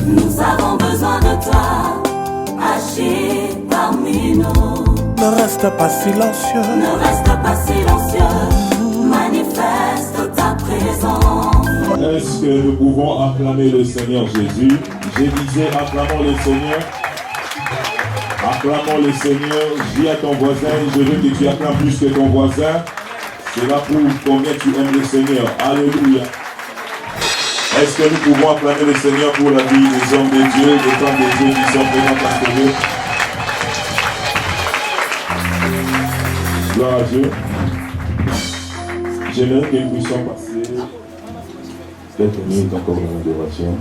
Nous avons besoin de toi, agis parmi nous. Ne reste pas silencieux. Ne reste pas silencieux. Manifeste ta présence. Est-ce que nous pouvons acclamer le Seigneur Jésus? Je disais, acclamons le Seigneur. Acclamons le Seigneur. Dis à ton voisin, je veux que tu acclames plus que ton voisin. Cela prouve combien tu aimes le Seigneur. Alléluia. Est-ce que nous pouvons acclamer le Seigneur pour la vie des hommes de Dieu, des femmes de Dieu qui sont présents à Dieu? Gloire à Dieu. J'aimerais que nous puissions passer quelques minutes encore dans l'adoration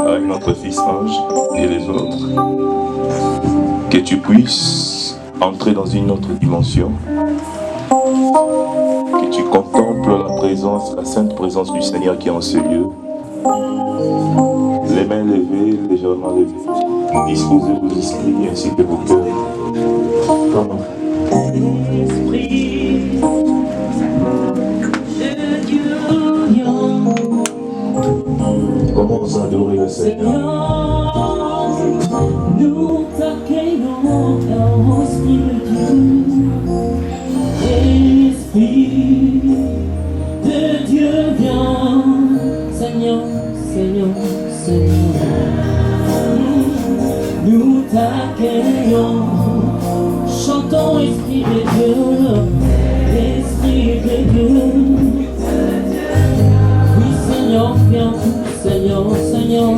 avec notre fils Ange et les autres. Que tu puisses entrer dans une autre dimension. Que tu contemples la présence, la sainte présence du Seigneur qui est en ce lieu. Les mains levées, légèrement levées. Disposez vos esprits ainsi que vos cœurs. Comment? Esprit de Dieu, commence à adorer le Seigneur. nous t'accueillons, Esprit de Dieu. Esprit de Dieu, viens, Seigneur, Seigneur, Seigneur. Nous t'accueillons. Chantons Esprit de Dieu, Esprit de Dieu. Oui Seigneur, viens, Seigneur, Seigneur.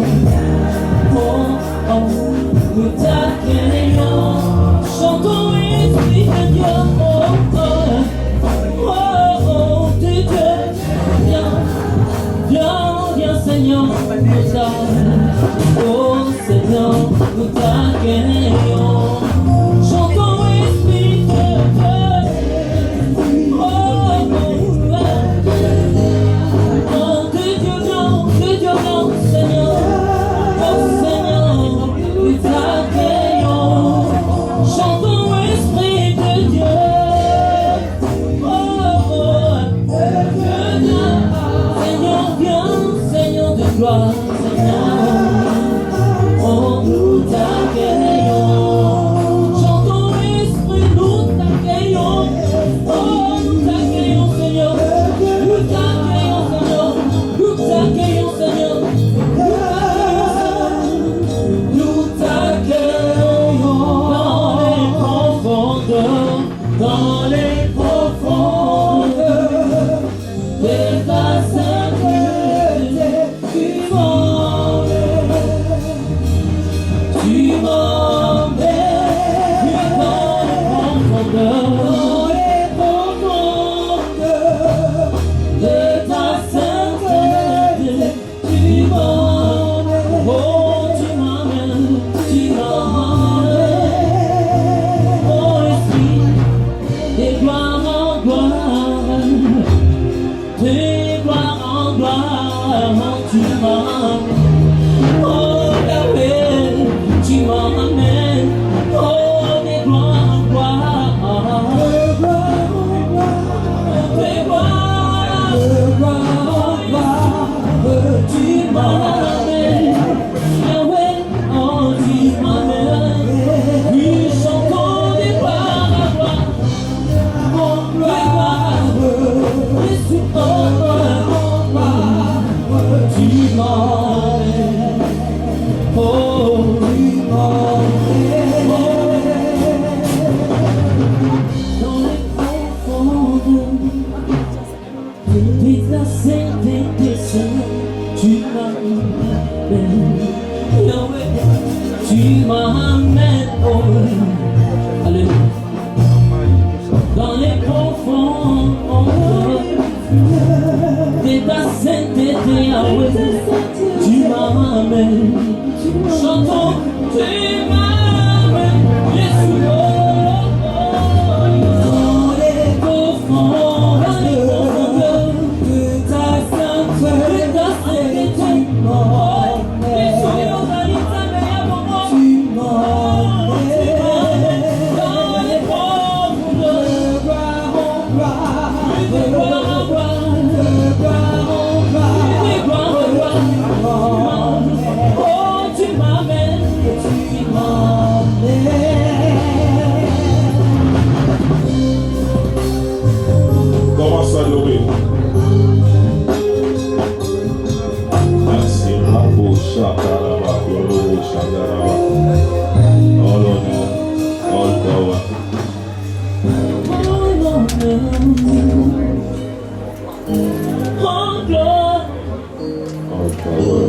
Oh, oh, nous t'accueillons. Chantons Esprit de Dieu, oh, oh, oh, oh, de Dieu. Viens, viens, viens Seigneur, nous t'accueillons. Oh Seigneur, nous t'accueillons. power.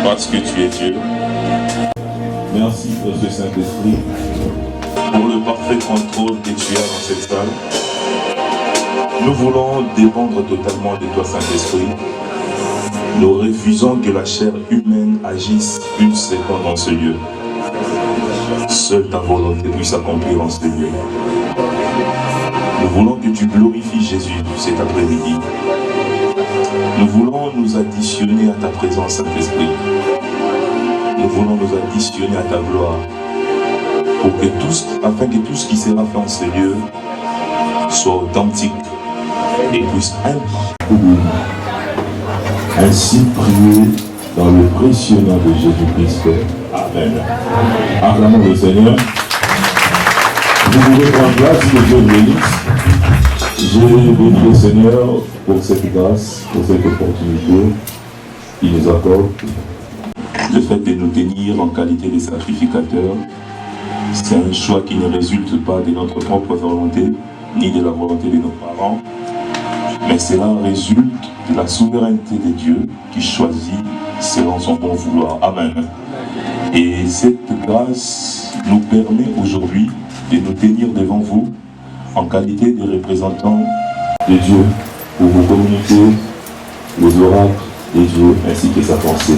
Parce que tu es Dieu. Merci, Monsieur Saint-Esprit, pour le parfait contrôle que tu as dans cette salle. Nous voulons dépendre totalement de toi, Saint-Esprit. Nous refusons que la chair humaine agisse une seconde dans ce lieu. Seule ta volonté puisse accomplir en ce lieu. Nous voulons que tu glorifies Jésus cet après-midi. Nous voulons nous additionner à ta présence, Saint-Esprit. Nous voulons nous additionner à ta gloire, afin que tout ce qui sera fait en ce lieu soit authentique et puisse impacter. Ainsi prier dans le précieux nom de Jésus-Christ. Amen. Acclamons le Seigneur. Vous pouvez prendre place, que Dieu bénisse. Je bénis le Seigneur pour cette grâce, pour cette opportunité qu'il nous accorde. Le fait de nous tenir en qualité de sacrificateurs, c'est un choix qui ne résulte pas de notre propre volonté, ni de la volonté de nos parents, mais cela résulte de la souveraineté de Dieu qui choisit selon son bon vouloir. Amen. Et cette grâce nous permet aujourd'hui de nous tenir devant vous en qualité de représentants de Dieu pour vous communiquer les oracles de Dieu ainsi que sa pensée.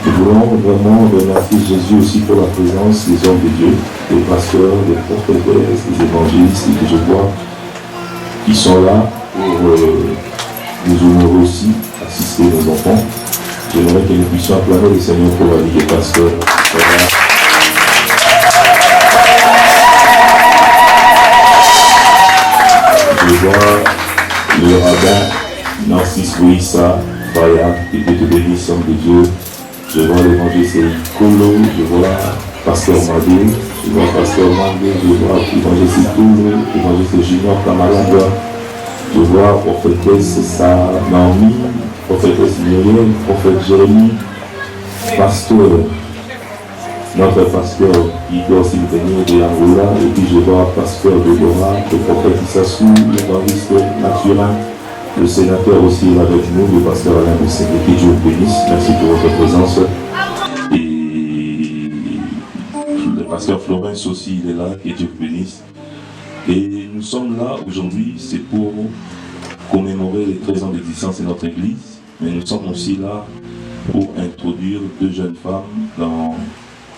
Nous voulons vraiment remercier Jésus aussi pour la présence des hommes de Dieu, des pasteurs, des prophétesses, des évangélistes et que je vois qui sont là pour nous honorer aussi, assister nos enfants. J'aimerais que nous puissions acclamer le Seigneur pour la vie des pasteurs. Voilà. Je vois le rabbin Narcisse Louisa Faya, et que te bénisse, homme de Dieu. Je vois l'évangéliste Kolo, je vois Pasteur Madé, je vois Pasteur Mandé, je vois l'évangéliste Toulou, l'évangéliste Junior Kamalanga, je vois prophétesse Naomi, prophétesse Myriel, prophète Jérémie, pasteur, notre pasteur qui doit aussi venir de Angola, et puis je vois pasteur Deborah, le prophète Issassou, l'évangéliste Mathurin, le sénateur aussi est avec nous, le pasteur Alain Bousset, que Dieu vous bénisse, merci pour votre présence. Et le pasteur Florence aussi, il est là, que Dieu vous bénisse. Et nous sommes là aujourd'hui, c'est pour commémorer les 13 ans d'existence de notre église, mais nous sommes aussi là pour introduire 2 jeunes femmes dans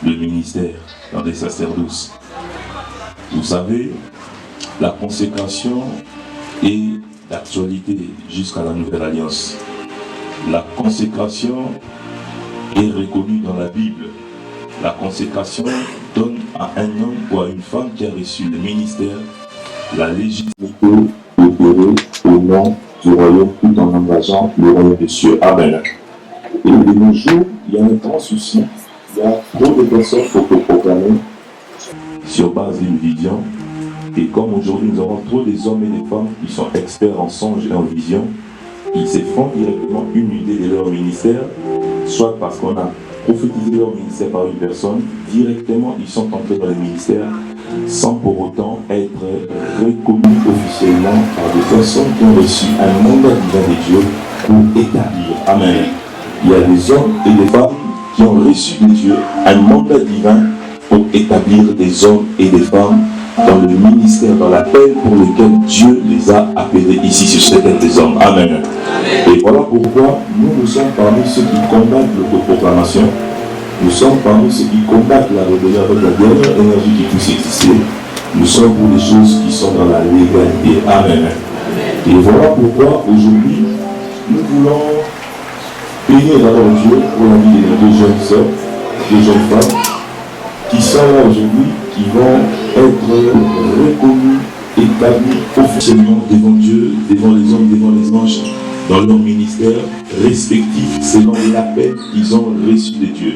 le ministère, dans les sacerdoces. Vous savez, la consécration est d'actualité jusqu'à la Nouvelle Alliance. La consécration est reconnue dans la Bible. La consécration donne à un homme ou à une femme qui a reçu le ministère la légitimité d'opérer au nom du royaume tout en engageant le royaume des cieux. Amen. Et de nos jours, il y a un grand souci. Il y a trop de personnes autoproclamées sur base d'une vision, Et comme aujourd'hui nous avons trop des hommes et des femmes qui sont experts en songes et en vision, ils se font directement une idée de leur ministère, soit parce qu'on a prophétisé leur ministère par une personne, directement ils sont entrés dans le ministère sans pour autant être reconnus officiellement par des personnes qui ont reçu un mandat divin de Dieu pour établir. Amen. Il y a des hommes et des femmes qui ont reçu de Dieu un mandat divin pour établir des hommes et des femmes dans le ministère, dans l'appel pour lequel Dieu les a appelés ici sur cette terre des hommes. Amen. Et voilà pourquoi nous sommes parmi ceux qui combattent l'autoproclamation. Nous sommes parmi ceux qui combattent la rébellion avec la dernière énergie qui puisse exister. Nous sommes pour des choses qui sont dans la légalité. Amen. Et voilà pourquoi aujourd'hui, nous voulons bénir d'abord Dieu pour la vie de nos deux jeunes sœurs, deux jeunes femmes, qui sont là aujourd'hui, qui vont être reconnus, établis officiellement devant Dieu, devant les hommes, devant les anges, dans leur ministère respectif selon l'appel qu'ils ont reçu de Dieu.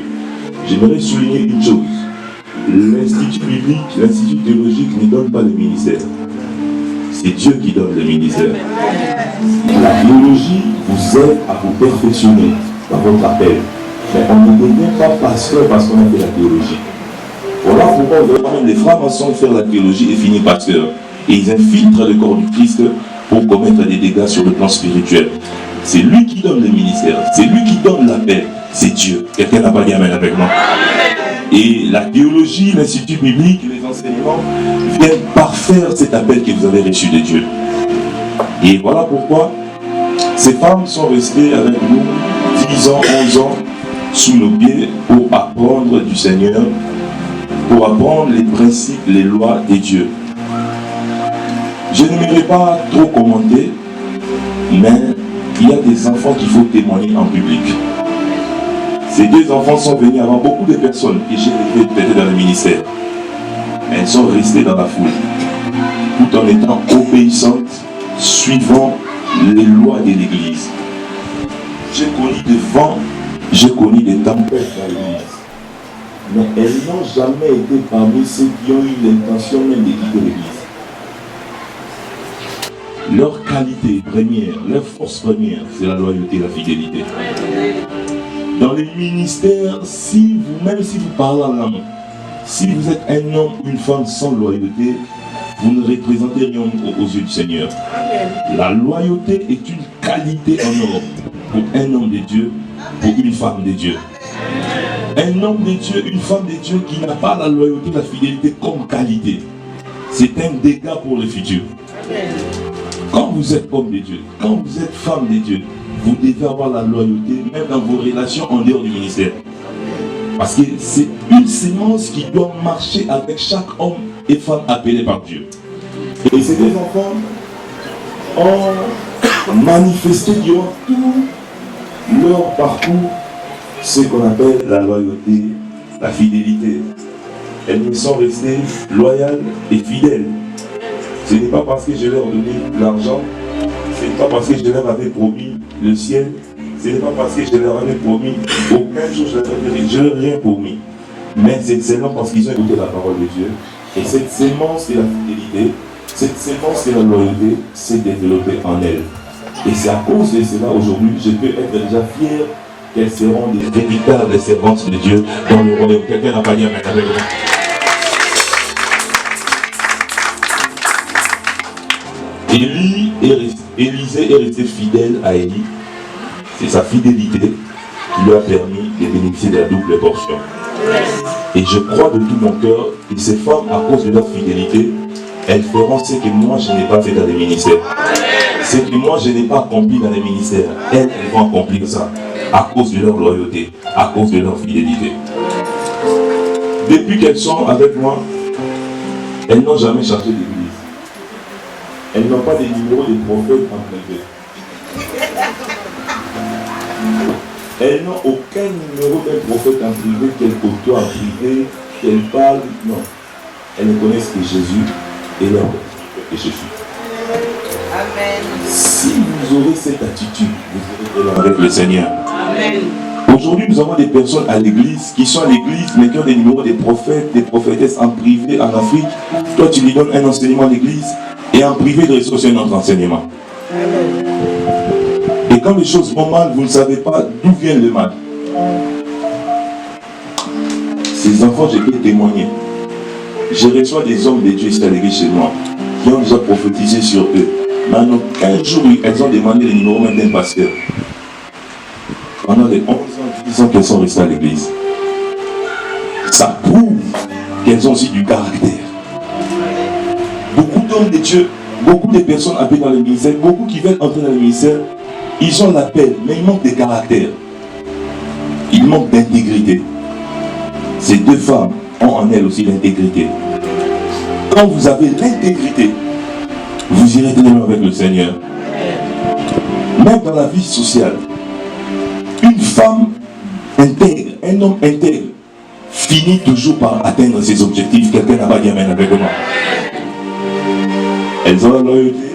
J'aimerais souligner une chose. L'Institut biblique, l'Institut théologique ne donne pas le ministère. C'est Dieu qui donne le ministère. La théologie vous aide à vous perfectionner dans votre appel. Mais on ne devient pas pasteur parce qu'on a fait la théologie. Voilà pourquoi on veut même les francs-maçons faire la théologie et finir pasteur. Et ils infiltrent le corps du Christ pour commettre des dégâts sur le plan spirituel. C'est lui qui donne le ministère, c'est lui qui donne l'appel, c'est Dieu. Quelqu'un n'a pas dit amen avec moi? Et la théologie, l'Institut biblique, les enseignements viennent parfaire cet appel que vous avez reçu de Dieu. Et voilà pourquoi ces femmes sont restées avec nous 10 ans, 11 ans sous nos pieds pour apprendre du Seigneur, pour apprendre les principes, les lois de Dieu. Je n'aimerais pas trop commenter, mais il y a des enfants qu'il faut témoigner en public. Ces deux enfants sont venus avant beaucoup de personnes que j'ai élevées peut-être dans le ministère. Elles sont restées dans la foule, tout en étant obéissantes, suivant les lois de l'Église. J'ai connu des tempêtes dans l'Église, mais elles n'ont jamais été parmi ceux qui ont eu l'intention même de quitter l'Église. Leur qualité première, leur force première, c'est la loyauté et la fidélité. Dans les ministères, même si vous parlez en langue, si vous êtes un homme ou une femme sans loyauté, vous ne représentez rien aux yeux du Seigneur. La loyauté est une qualité en or pour un homme de Dieu, pour une femme de Dieu. Un homme de Dieu, une femme de Dieu qui n'a pas la loyauté, la fidélité comme qualité, c'est un dégât pour le futur. Quand vous êtes homme de Dieu, quand vous êtes femme de Dieu, vous devez avoir la loyauté, même dans vos relations en dehors du ministère. Parce que c'est une sémence qui doit marcher avec chaque homme et femme appelés par Dieu. Et ces deux enfants ont manifesté durant tout leur parcours ce qu'on appelle la loyauté, la fidélité. Elles me sont restées loyales et fidèles. Ce n'est pas parce que je leur donnais l'argent, ce n'est pas parce que je leur avais promis le ciel, ce n'est pas parce que je leur avais promis aucun jour je leur ai rien promis. Mais c'est seulement parce qu'ils ont écouté la parole de Dieu. Et cette sémence de la fidélité, cette sémence de la loyauté s'est développée en elles. Et c'est à cause de cela aujourd'hui, je peux être déjà fier qu'elles seront des véritables servantes de Dieu dans le royaume. Quelqu'un n'a pas dit amen avec moi. Élisée est resté fidèle à Élie. C'est sa fidélité qui lui a permis de bénéficier de la double portion. Et je crois de tout mon cœur que ces femmes, à cause de leur fidélité, elles feront ce que moi je n'ai pas fait dans les ministères. Ce que moi je n'ai pas accompli dans les ministères, elles vont accomplir ça à cause de leur loyauté, à cause de leur fidélité. Depuis qu'elles sont avec moi, elles n'ont jamais changé d'église. Elles n'ont pas de numéro de prophète en privé. Elles n'ont aucun numéro d'un prophète en privé, qu'elles côtoient en privé, qu'elles parlent. Non. Elles ne connaissent que Jésus et leur et Jésus. Amen. Si vous aurez cette attitude, vous serez avec le Seigneur. Amen. Aujourd'hui, nous avons des personnes à l'église qui sont à l'église, mais qui ont des numéros des prophètes, des prophétesses en privé en Afrique. Toi, tu lui donnes un enseignement à l'église et en privé, de reçoit un autre enseignement. Et quand les choses vont mal, vous ne savez pas d'où vient le mal. Ces enfants, je peux témoigner. Je reçois des hommes de Dieu ici à l'église chez moi qui ont déjà prophétisé sur eux. Maintenant, 15 jours, elles ont demandé les numéros même d'un pasteur. Pendant les 11 ans, 10 ans qu'elles sont restées à l'église. Ça prouve qu'elles ont aussi du caractère. Beaucoup d'hommes de Dieu, beaucoup de personnes appelées dans le ministère, beaucoup qui veulent entrer dans le ministère, ils ont l'appel, mais ils manquent de caractère. Ils manquent d'intégrité. Ces deux femmes ont en elles aussi l'intégrité. Quand vous avez l'intégrité, vous irez très loin avec le Seigneur. Même dans la vie sociale, une femme intègre, un homme intègre, finit toujours par atteindre ses objectifs. Quelqu'un n'a pas dit amen avec moi. Elles ont la loyauté,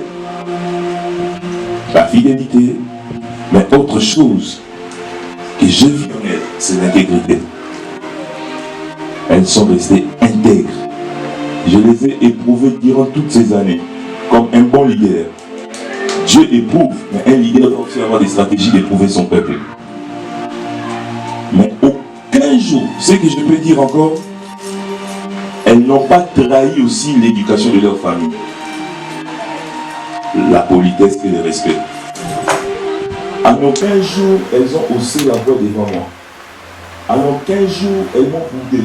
la fidélité, mais autre chose que je vis en elles, c'est l'intégrité. Elles sont restées intègres. Je les ai éprouvées durant toutes ces années, comme un bon leader. Dieu éprouve, mais un leader doit aussi avoir des stratégies d'éprouver son peuple. Mais aucun jour, ce que je peux dire encore, elles n'ont pas trahi aussi l'éducation de leur famille. La politesse et le respect. En aucun jour, elles ont haussé la voix devant moi. En aucun jour, elles m'ont boudé.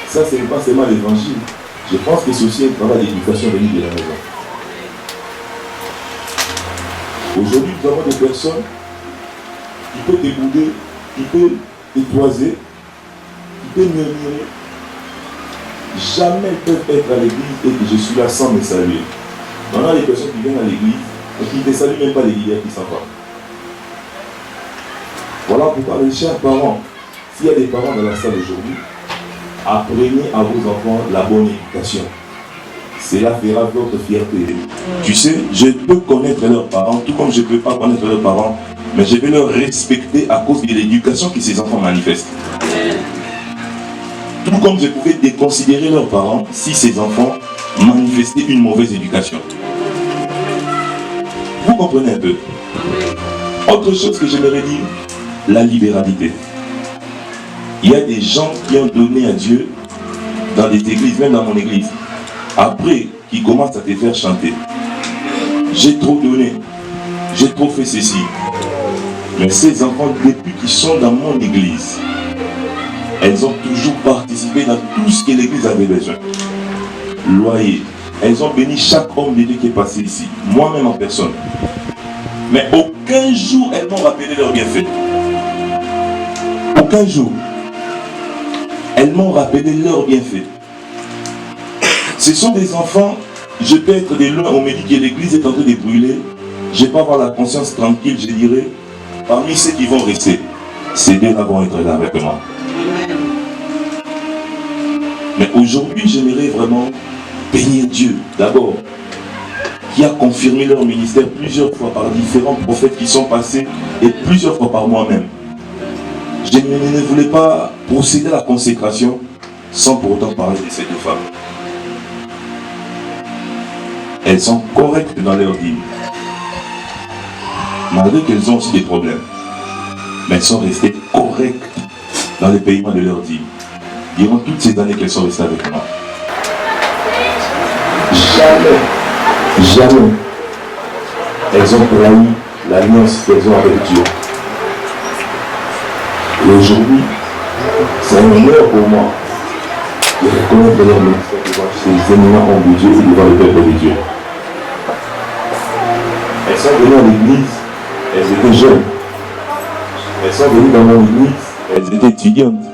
Ça, ce n'est pas seulement l'évangile. Je pense que c'est aussi un travail d'éducation venu de la maison. Aujourd'hui, nous avons des personnes qui peuvent te bouder, qui peuvent te toiser, qui peuvent murmurer. Jamais elles peuvent être à l'église et que je suis là sans me saluer. On a des personnes qui viennent à l'église et qui ne te saluent même pas les leaders qui s'en vont. Voilà pourquoi, mes chers parents, s'il y a des parents dans la salle aujourd'hui, apprenez à vos enfants la bonne éducation. Cela fera votre fierté. Tu sais, je peux connaître leurs parents, tout comme je ne peux pas connaître leurs parents, mais je vais leur respecter à cause de l'éducation que ces enfants manifestent. Tout comme je pouvais déconsidérer leurs parents si ces enfants manifestaient une mauvaise éducation. Vous comprenez un peu? Autre chose que j'aimerais dire, la libéralité. Il y a des gens qui ont donné à Dieu dans des églises, même dans mon église. Après, qui commencent à te faire chanter. J'ai trop donné, j'ai trop fait ceci. Mais ces enfants, depuis qu'ils sont dans mon église, elles ont toujours participé dans tout ce que l'église avait besoin. Loyer. Elles ont béni chaque homme de Dieu qui est passé ici, moi-même en personne. Mais aucun jour, elles m'ont rappelé leurs bienfaits. Aucun jour. Elles m'ont rappelé leurs bienfaits. Ce sont des enfants, je peux être de loin, on me dit que l'église est en train de brûler. Je ne vais pas avoir la conscience tranquille, je dirais, parmi ceux qui vont rester, ces deux-là vont être là avec moi. Mais aujourd'hui, j'aimerais vraiment bénir Dieu, d'abord, qui a confirmé leur ministère plusieurs fois par différents prophètes qui sont passés et plusieurs fois par moi-même. Je ne voulais pas procéder à la consécration sans pour autant parler de ces deux femmes. Elles sont correctes dans leur dîme. Malgré qu'elles ont aussi des problèmes. Mais elles sont restées correctes dans le paiement de leur dîme. Durant toutes ces années qu'elles sont restées avec moi. Jamais, elles ont trahi l'alliance qu'elles ont avec Dieu. Et aujourd'hui, c'est un honneur pour moi de reconnaître leur ministère devant ces éminents hommes de Dieu et devant le peuple de Dieu. Elles sont venues à l'église, elles étaient jeunes. Elles sont venues dans mon église, elles étaient étudiantes.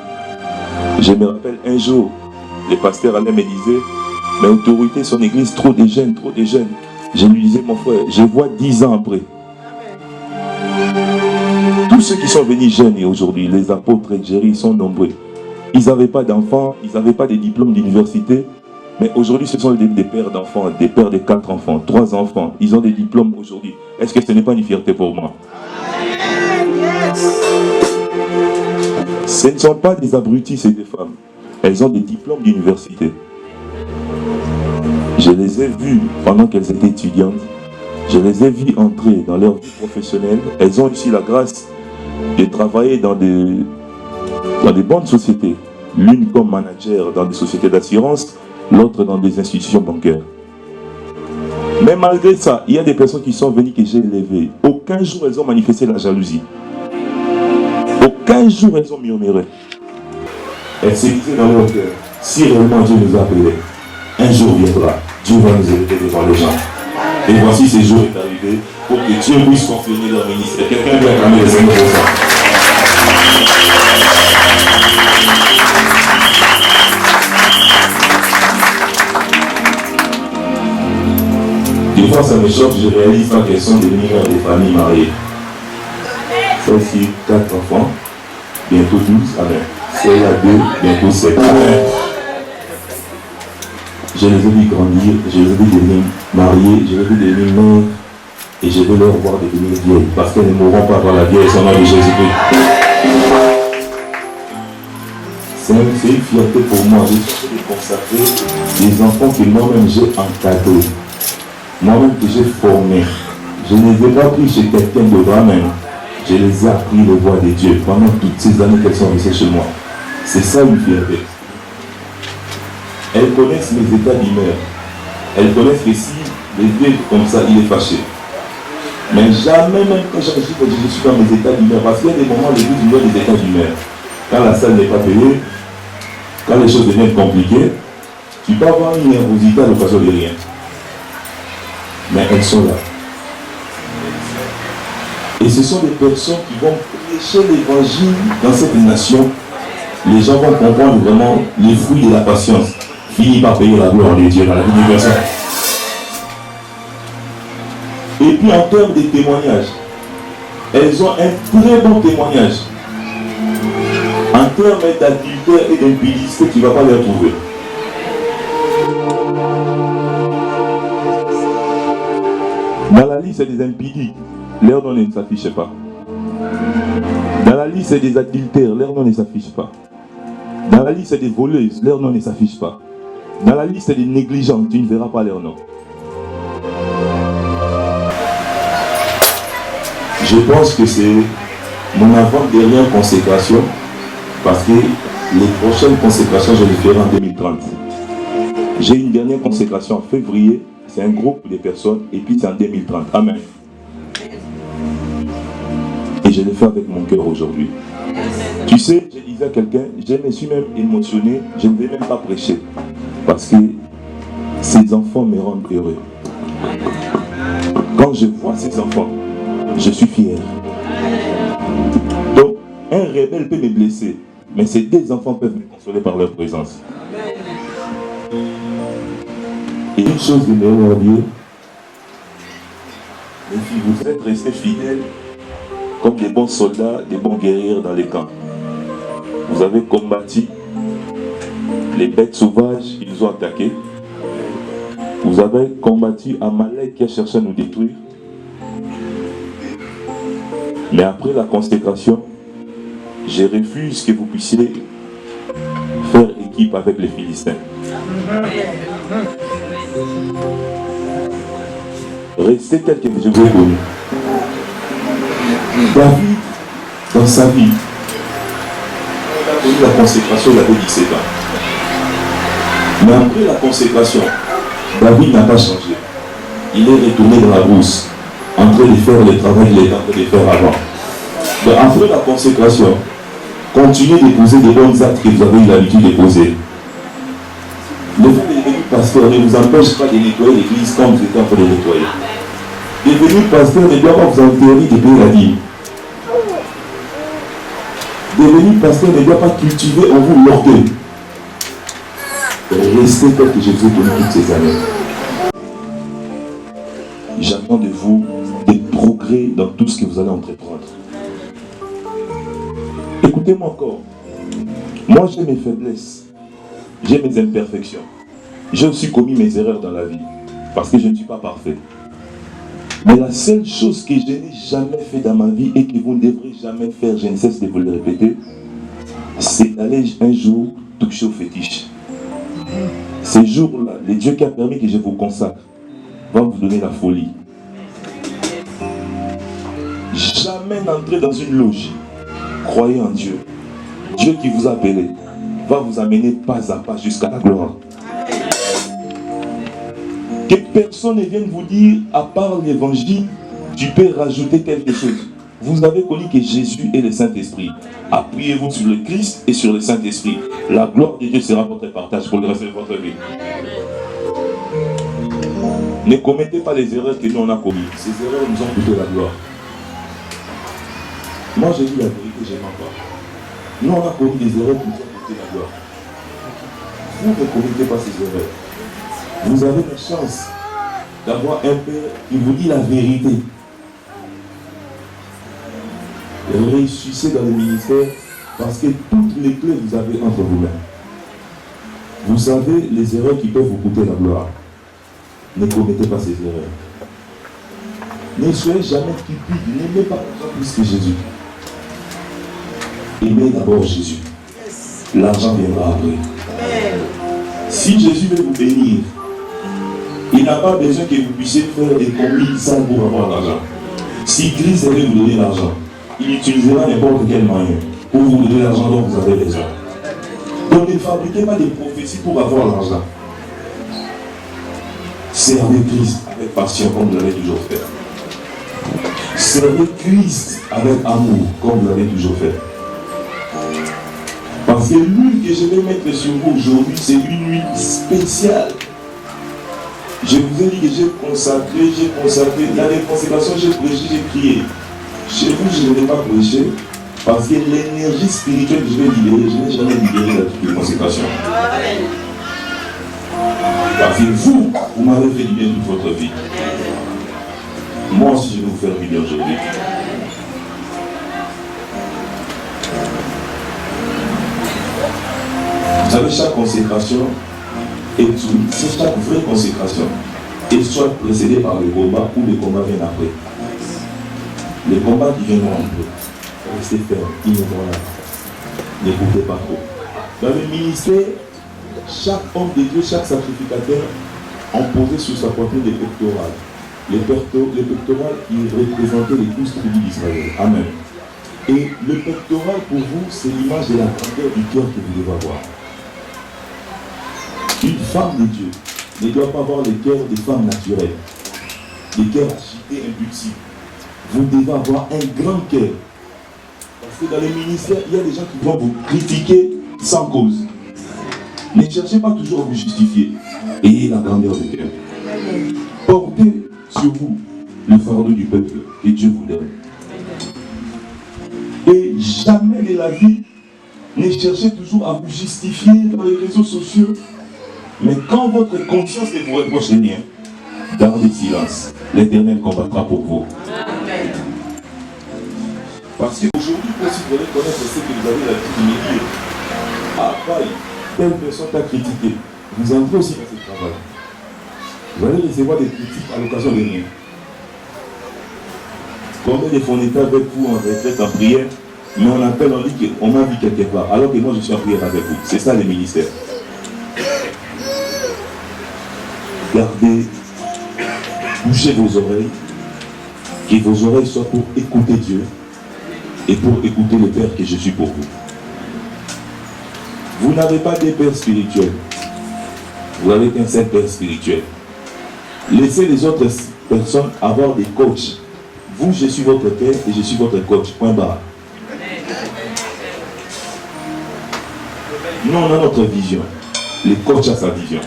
Je me rappelle un jour, le pasteur Alain me disait, mais autorité, son église, trop de jeunes, trop de jeunes. Je lui disais, mon frère, je vois 10 ans après. Tous ceux qui sont venus jeunes et aujourd'hui, les apôtres et Jerry, sont nombreux. Ils n'avaient pas d'enfants, ils n'avaient pas de diplômes d'université, mais aujourd'hui ce sont des pères d'enfants, des pères de 4 enfants, 3 enfants. Ils ont des diplômes aujourd'hui. Est-ce que ce n'est pas une fierté pour moi? Ce ne sont pas des abrutis, ces deux femmes. Elles ont des diplômes d'université. Je les ai vues pendant qu'elles étaient étudiantes. Je les ai vues entrer dans leur vie professionnelle. Elles ont aussi la grâce de travailler dans des bonnes sociétés. L'une comme manager dans des sociétés d'assurance, l'autre dans des institutions bancaires. Mais malgré ça, il y a des personnes qui sont venues que j'ai élevées. Aucun jour elles ont manifesté la jalousie. Aucun jour elles ont murmuré. Elles se disaient dans leur cœur, si réellement Dieu nous a appelés, un jour viendra, Dieu va nous élever devant les gens. Et voici ce jour est arrivé pour que Dieu puisse confirmer leur ministère. Quelqu'un doit acclamer les Seigneurs pour ça. Des fois ça me choque, je réalise pas qu'elles sont des mineurs des familles mariées. Celle-ci, 4 enfants, bientôt 12, amen. Celle-là 2, bientôt 7, amen. Je les ai vus grandir, je les ai vus devenir mariés, je les ai vus devenir mères, et je vais leur voir devenir vieilles, parce qu'elles ne mourront pas par la vieillesse au nom de Jésus-Christ. C'est une fierté pour moi de consacrer des enfants que moi-même j'ai encadrés, moi-même que j'ai formés. Je ne les ai pas pris chez quelqu'un de moi-même, je les ai appris le voix de Dieu pendant toutes ces années qu'elles sont restées chez moi. C'est ça une fierté. Elles connaissent mes états d'humeur. Elles connaissent que si les vieux comme ça, il est fâché. Mais jamais, même quand j'agis, je suis dans mes états d'humeur. Parce qu'il y a des moments où les vieux ont des états d'humeur. Quand la salle n'est pas payée, quand les choses deviennent compliquées, tu peux avoir une nervosité à l'occasion de rien. Mais elles sont là. Et ce sont des personnes qui vont prêcher l'évangile dans cette nation. Les gens vont comprendre vraiment les fruits de la patience. Finit par payer la gloire de Dieu dans la vie des personnes. Et puis en termes de témoignages, elles ont un très bon témoignage. En termes d'adultère et d'impudicité, tu ne vas pas les retrouver. Dans la liste des impudiques, leur nom ne s'affiche pas. Dans la liste des adultères, leur nom ne s'affiche pas. Dans la liste des voleuses, leur nom ne s'affiche pas. Dans la liste des négligents, tu ne verras pas leur nom. Je pense que c'est mon avant-dernière consécration, parce que les prochaines consécrations, je les ferai en 2030. J'ai une dernière consécration en février, c'est un groupe de personnes, et puis c'est en 2030. Amen. Et je le fais avec mon cœur aujourd'hui. Tu sais, je disais à quelqu'un, je me suis même émotionné, je ne vais même pas prêcher. Parce que ces enfants me rendent heureux. Quand je vois ces enfants, je suis fier. Donc, un rebelle peut me blesser, mais ces deux enfants peuvent me consoler par leur présence. Et une chose de meilleure à Dieu, les filles, vous êtes restés fidèles comme des bons soldats, des bons guerriers dans les camps. Vous avez combattu les bêtes sauvages qui nous ont attaqués. Vous avez combattu Amalek qui a cherché à nous détruire. Mais après la consécration, je refuse que vous puissiez faire équipe avec les Philistins. Restez tel que je vous ai connu. David, dans sa vie, il a connu la consécration, il avait 17 ans. Mais après la consécration, David n'a pas changé. Il est retourné dans la brousse, en train de faire le travail qu'il était en train de faire avant. Donc après la consécration, continuez de poser des bons actes que vous avez eu l'habitude de poser. Le fait de devenir pasteur ne vous empêche pas de nettoyer l'église comme vous êtes en train de nettoyer. Devenir pasteur ne doit pas vous interdire de payer la dîme. Devenir pasteur ne doit pas cultiver en vous l'orgueil. Restez tel que je vous ai connu toutes ces années. J'attends de vous des progrès dans tout ce que vous allez entreprendre. Écoutez-moi encore. Moi, j'ai mes faiblesses. J'ai mes imperfections. J'ai aussi commis mes erreurs dans la vie. Parce que je ne suis pas parfait. Mais la seule chose que je n'ai jamais fait dans ma vie et que vous ne devrez jamais faire, je ne cesse de vous le répéter, c'est d'aller un jour toucher au fétiche. Ce jour-là, le Dieu qui a permis que je vous consacre va vous donner la folie. Jamais n'entrer dans une loge. Croyez en Dieu. Dieu qui vous a appelé va vous amener pas à pas jusqu'à la gloire. Que personne ne vienne vous dire, à part l'évangile, tu peux rajouter quelque chose. Vous avez connu que Jésus est le Saint-Esprit. Appuyez-vous sur le Christ et sur le Saint-Esprit. La gloire de Dieu sera votre partage pour le reste de votre vie. Ne commettez pas les erreurs que nous on a commises. Ces erreurs nous ont coûté la gloire. Moi j'ai dit la vérité, je mens pas. Nous on a commis des erreurs qui nous ont coûté la gloire. Vous ne commettez pas ces erreurs. Vous avez la chance d'avoir un Père qui vous dit la vérité. Réussissez dans le ministère parce que toutes les clés vous avez entre vous-mêmes. Vous savez les erreurs qui peuvent vous coûter la gloire. Ne commettez pas ces erreurs. Ne soyez jamais cupide. N'aimez pas l'argent plus que Jésus. Aimez d'abord Jésus. L'argent viendra après. Si Jésus veut vous bénir, il n'a pas besoin que vous puissiez faire des commis sans pour avoir l'argent. Si Christ veut vous donner l'argent, il utilisera n'importe quel moyen pour vous donner l'argent dont vous avez besoin. Donc ne fabriquez pas des prophéties pour avoir l'argent. Servez Christ avec passion comme vous l'avez toujours fait. Servez Christ avec amour comme vous l'avez toujours fait. Parce que l'huile que je vais mettre sur vous aujourd'hui, c'est une huile spéciale. Je vous ai dit que j'ai consacré. Dans les consécrations, j'ai prêché, j'ai prié. Chez vous, je ne vais pas prêcher parce que l'énergie spirituelle que je vais libérer, je n'ai jamais libéré dans toutes les consécrations. Parce que vous m'avez fait du bien toute votre vie. Moi aussi, je vais vous faire du bien aujourd'hui. Vous savez, chaque consécration chaque vraie consécration est soit précédée par le combat ou le combat vient après. Les combats qui viendront après, restez fermes, innovants là. N'écoutez pas trop. Dans le ministère, chaque homme de Dieu, chaque sacrificateur ont posé sur sa poitrine des pectorales. Les pectorales qui représentaient les 12 tribus d'Israël. Amen. Et le pectoral pour vous, c'est l'image de la grandeur du cœur que vous devez avoir. Une femme de Dieu ne doit pas avoir le cœur des femmes naturelles, des cœurs agités, impulsifs. Vous devez avoir un grand cœur. Parce que dans les ministères, il y a des gens qui vont vous critiquer sans cause. Ne cherchez pas toujours à vous justifier. Ayez la grandeur de cœur. Portez sur vous le fardeau du peuple que Dieu vous donne. Et jamais de la vie, ne cherchez toujours à vous justifier dans les réseaux sociaux. Mais quand votre conscience ne vous reproche rien, gardez silence. L'Éternel combattra pour vous. Parce qu'aujourd'hui, si vous voulez connaître ce que vous avez l'habitude de me dire, ah, pareil, telle personne t'a critiqué, vous entrez aussi dans ce travail. Vous allez recevoir des critiques à l'occasion de rien. Combien de fois on était avec vous en retraite en prière, mais on appelle, on dit qu'on m'a vu quelque part, alors que moi je suis en prière avec vous. C'est ça le ministère. Gardez, bouchez vos oreilles, que vos oreilles soient pour écouter Dieu et pour écouter le Père que je suis pour vous. Vous n'avez pas de père spirituel, vous n'avez qu'un seul père spirituel. Laissez les autres personnes avoir des coachs. Vous, je suis votre père et je suis votre coach. Point barre. Nous, on a notre vision. Le coach a sa vision.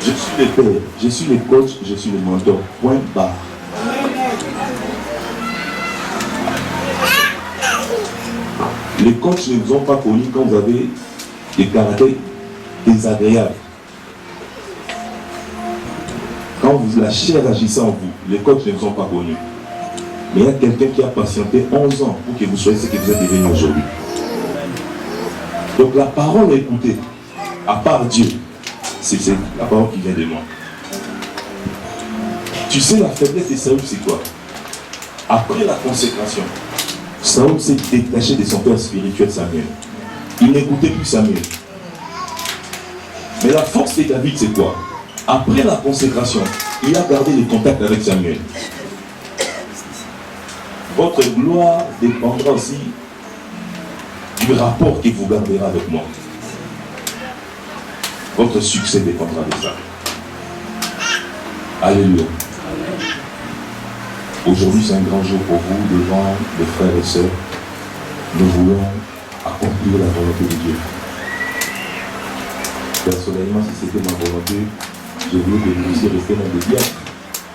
Je suis le père, je suis le coach, je suis le mentor. Point barre. Les coachs ne vous ont pas connu quand vous avez des caractères désagréables. Quand vous la chair agissant en vous, les coachs ne vous ont pas connu. Mais il y a quelqu'un qui a patienté 11 ans pour que vous soyez ce que vous êtes devenu aujourd'hui. Donc la parole à écouter, à part Dieu, c'est la parole qui vient de moi. Tu sais, la faiblesse de Saül, c'est quoi? Après la consécration, Saül s'est détaché de son père spirituel Samuel. Il n'écoutait plus Samuel. Mais la force de David, c'est quoi? Après la consécration, il a gardé le contact avec Samuel. Votre gloire dépendra aussi du rapport que vous garderez avec moi. Votre succès dépendra de ça. Alléluia. Aujourd'hui, c'est un grand jour pour vous, devant les frères et sœurs. Nous voulons accomplir la volonté de Dieu. Personnellement, si c'était ma volonté, je voulais que vous puissiez rester dans le diable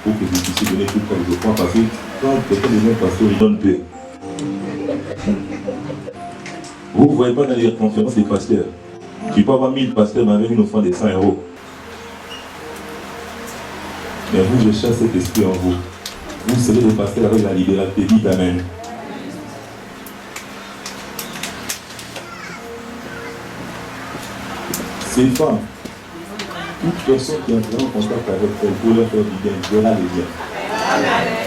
pour que vous puissiez donner tout comme je crois, parce que quand quelqu'un devient pasteur, il donne paix. Vous ne voyez pas dans les conférences des pasteurs. Tu peux avoir 1000 pasteurs, mais avec une offrande de 100 €. Mais vous, je chasse cet esprit en vous. Vous serez des pasteurs avec la libéralité. Dites Amen. Ces femmes, toute personne qui entrera en contact avec elles pour leur faire du bien, verra le bien.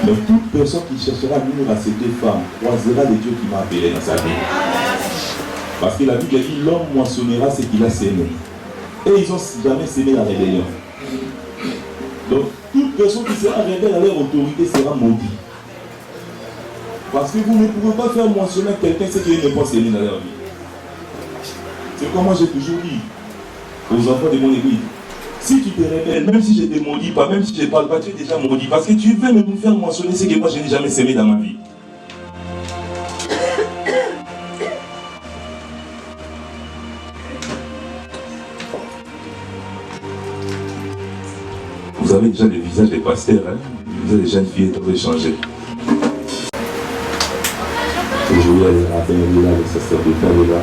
Mais toute personne qui cherchera à nuire à ces deux femmes croisera les dieux qui m'a appelé dans sa vie. Parce que la Bible dit l'homme moissonnera ce qu'il a sémé. Et ils n'ont jamais sémé la rébellion. Donc, toute personne qui sera rebelle à leur autorité sera maudite. Parce que vous ne pouvez pas faire moissonner quelqu'un ce qu'il n'est pas sémé dans leur vie. C'est comme moi j'ai toujours dit aux enfants de mon église. Si tu te rebelles, même si je ne te maudis pas, même si je ne parle pas, tu es déjà maudit. Parce que tu veux me faire moissonner ce que moi je n'ai jamais sémé dans ma vie. Vous avez déjà des visages des pasteurs, hein? Vous avez des jeunes filles qui doivent changer. Aujourd'hui, à Benelila, le sacerdotat là,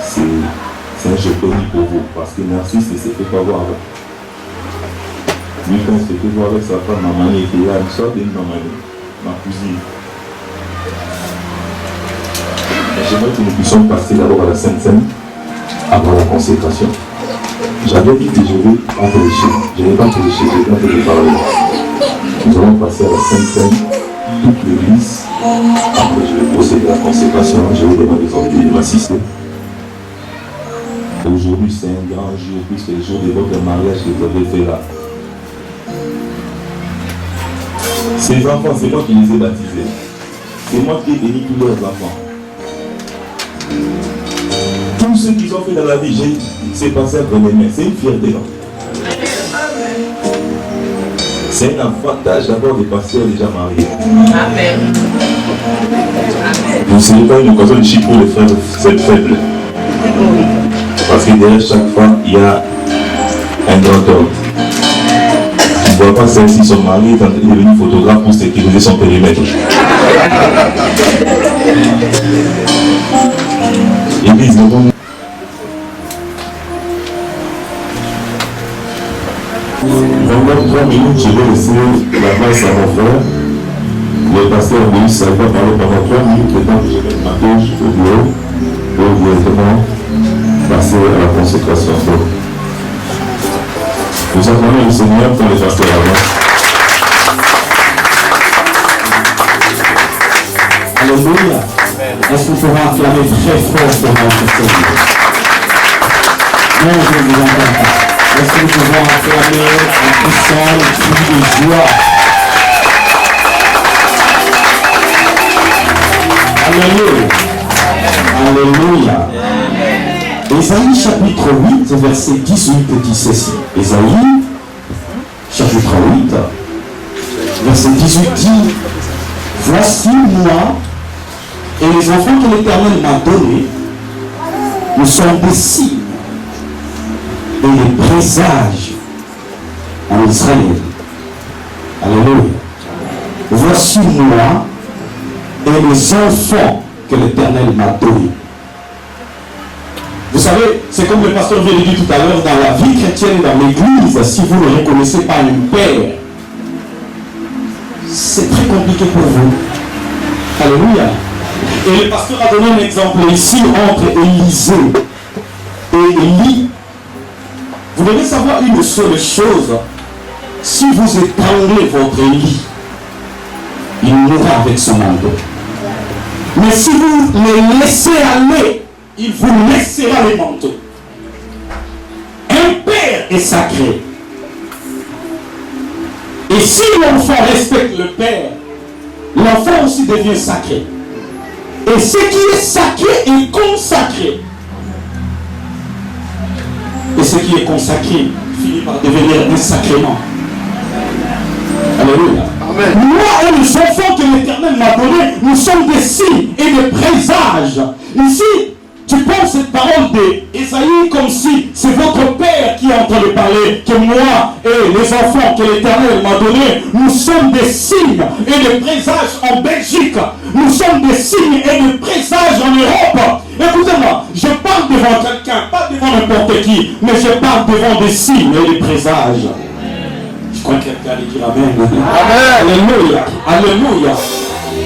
c'est un jeu connu pour vous, parce que Narcisse ne s'est fait pas voir. Lui, quand il s'est fait voir avec sa femme, ma mamie était là, une sorte de maman, ma cousine. J'aimerais que nous puissions passer d'abord à la Sainte Seine, avant la consécration. J'avais dit que je vais pas prêcher. Je n'ai pas prêché, je vais pas te parler. Nous allons passer à la Sainte Seine, toute l'église. Après, je vais procéder à la consécration. Je vais demander aux invités de m'assister. Aujourd'hui, c'est un grand jour, puisque le jour de votre mariage que vous avez fait là. Ces enfants, c'est moi qui les ai baptisés. C'est moi qui ai béni tous leurs enfants. Tout ce qu'ils ont fait dans la vie, c'est passé entre mes mains. C'est une fierté, non? C'est un avantage d'abord des pasteurs déjà mariés. Amen. Vous ne serez pas une occasion de chier pour les frères cette faible. Parce que derrière chaque femme, il y a un grand homme. Tu ne vois pas celles-ci sont mariées, étant devenue photographe pour sécuriser son périmètre. Église, nous avons... Pendant 3 minutes, je vais laisser la place à mon frère. Le pasteur Moïse, ça va parler pendant 3 minutes, le temps que je mette ma touche au bureau, pour directement passer à la consécration. Nous attendons le Seigneur pour les pasteurs avant. Alléluia. Est-ce qu'on pourra acclamer très fort pour notre Seigneur? Non, je ne vous entends pas. Est-ce que nous pouvons acclamer un puissant cri de joie? Alléluia. Alléluia. Ésaïe chapitre 8, verset 18 dit ceci. Ésaïe chapitre 8, verset 18 dit: voici moi et les enfants que l'Éternel m'a donnés, nous sommes des signes et des présages en Israël. Alléluia. Voici moi et les enfants que l'Éternel m'a donnés. Vous savez, c'est comme le pasteur vient de dire tout à l'heure, dans la vie chrétienne, dans l'église, si vous ne reconnaissez pas un père, c'est très compliqué pour vous. Alléluia. Et le pasteur a donné un exemple ici entre Élisée et Élie. Vous devez savoir une seule chose, si vous étendez votre lit, il mourra avec son manteau. Mais si vous les laissez aller, il vous laissera les manteaux. Un père est sacré. Et si l'enfant respecte le père, l'enfant aussi devient sacré. Et ce qui est sacré est consacré. Et ce qui est consacré finit par devenir un sacrement. Alléluia. Amen. Moi et les enfants que l'Éternel m'a donnés, nous sommes des signes et des présages. Ici, tu penses cette parole d'Ésaïe comme si c'est votre père qui est en train de parler, que moi et les enfants que l'Éternel m'a donnés, nous sommes des signes et des présages en Belgique. Nous sommes des signes et des présages en Europe. Écoutez-moi, je parle devant quelqu'un, pas devant n'importe qui, mais je parle devant des signes et des présages. Je crois que quelqu'un allait dire Amen. Amen. Alléluia. Alléluia.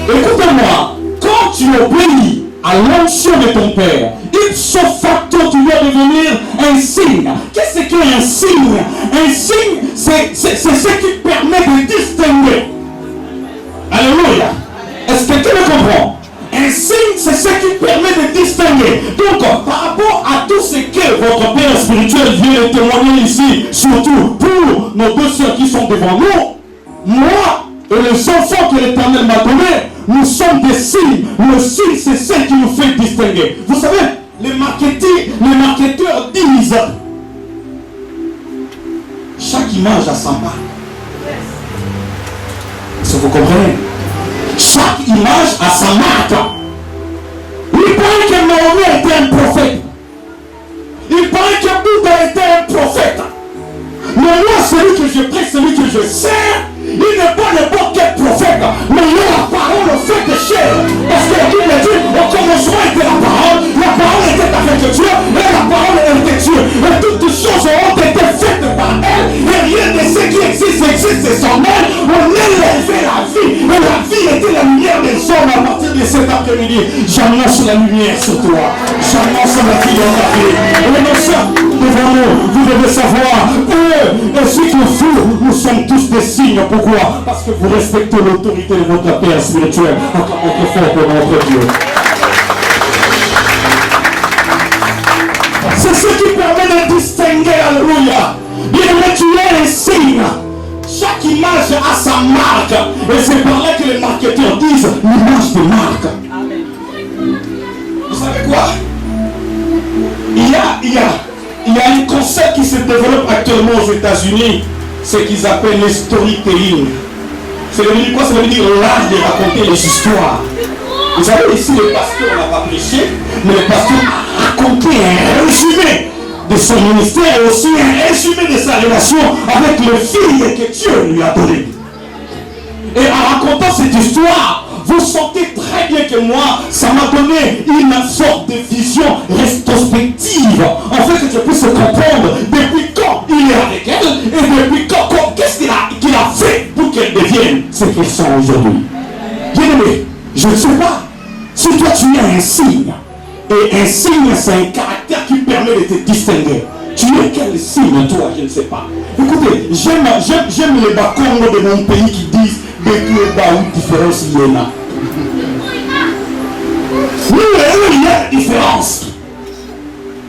Écoutez-moi, quand tu obéis à l'onction de ton père, ipso facto, tu dois devenir un signe. Qu'est-ce qu'un signe? Un signe, c'est ce qui permet de distinguer. Alléluia. Est-ce que quelqu'un me comprend? Un signe, c'est ce qui permet de distinguer. Donc, par rapport à tout ce que votre père spirituel vient de témoigner ici, surtout pour nos deux sœurs qui sont devant nous, moi et les enfants que l'Éternel m'a donnés, nous sommes des signes. Le signe, c'est ce qui nous fait distinguer. Vous savez, les marketeurs disent chaque image a sa marque. Est-ce que vous comprenez? Chaque image a sa marque. Il paraît que Mahomet était un prophète. Il paraît que Bouddha était un prophète. Mais moi, celui que je prie, celui que je sers, il n'est pas n'importe quel prophète, mais il a la parole au fait de chair. Parce que la Bible dit, au commencement était la parole était avec Dieu, et la parole était Dieu. Et toutes choses ont été faites par elle, et rien de ce qui existe sans elle. On élevait la vie, et la vie était la lumière des hommes. À partir de cet après-midi, j'annonce la lumière sur toi. J'annonce la vie dans ta vie. Et nos soeurs, devant nous, vous devez savoir, ainsi que vous, nous sommes tous des signes. Pourquoi? Parce que vous respectez l'autorité de votre Père spirituel. Acclamons fort pour notre Dieu. C'est ce qui permet de distinguer, alléluia. Bien aimé, tu es un signe. Chaque image a sa marque. Et c'est par là que les marketeurs disent l'image de marque. Amen. Vous savez quoi? Il y a un concept qui se développe actuellement aux États-Unis. Ce qu'ils appellent le storytelling. Ça veut dire quoi? Ça veut dire l'art de raconter les histoires. Vous savez, ici, le pasteur n'a pas prêché, mais le pasteur a raconté un résumé de son ministère et aussi un résumé de sa relation avec le fils que Dieu lui a donné. Et en racontant cette histoire, vous sentez très bien que moi, ça m'a donné une sorte de vision rétrospective. En fait, que je puisse comprendre depuis quand il est avec elle et depuis quand qu'est-ce qu'il a fait pour qu'elle devienne ce qu'elle sont aujourd'hui. Bien aimé, je ne sais pas si toi tu es un signe. Et un signe, c'est un caractère qui permet de te distinguer. Tu es quel signe, toi? Je ne sais pas. Écoutez, j'aime les Bakongo de mon pays qui disent de tout est bas ou différence il y en a. Nous et eux, il y a une différence.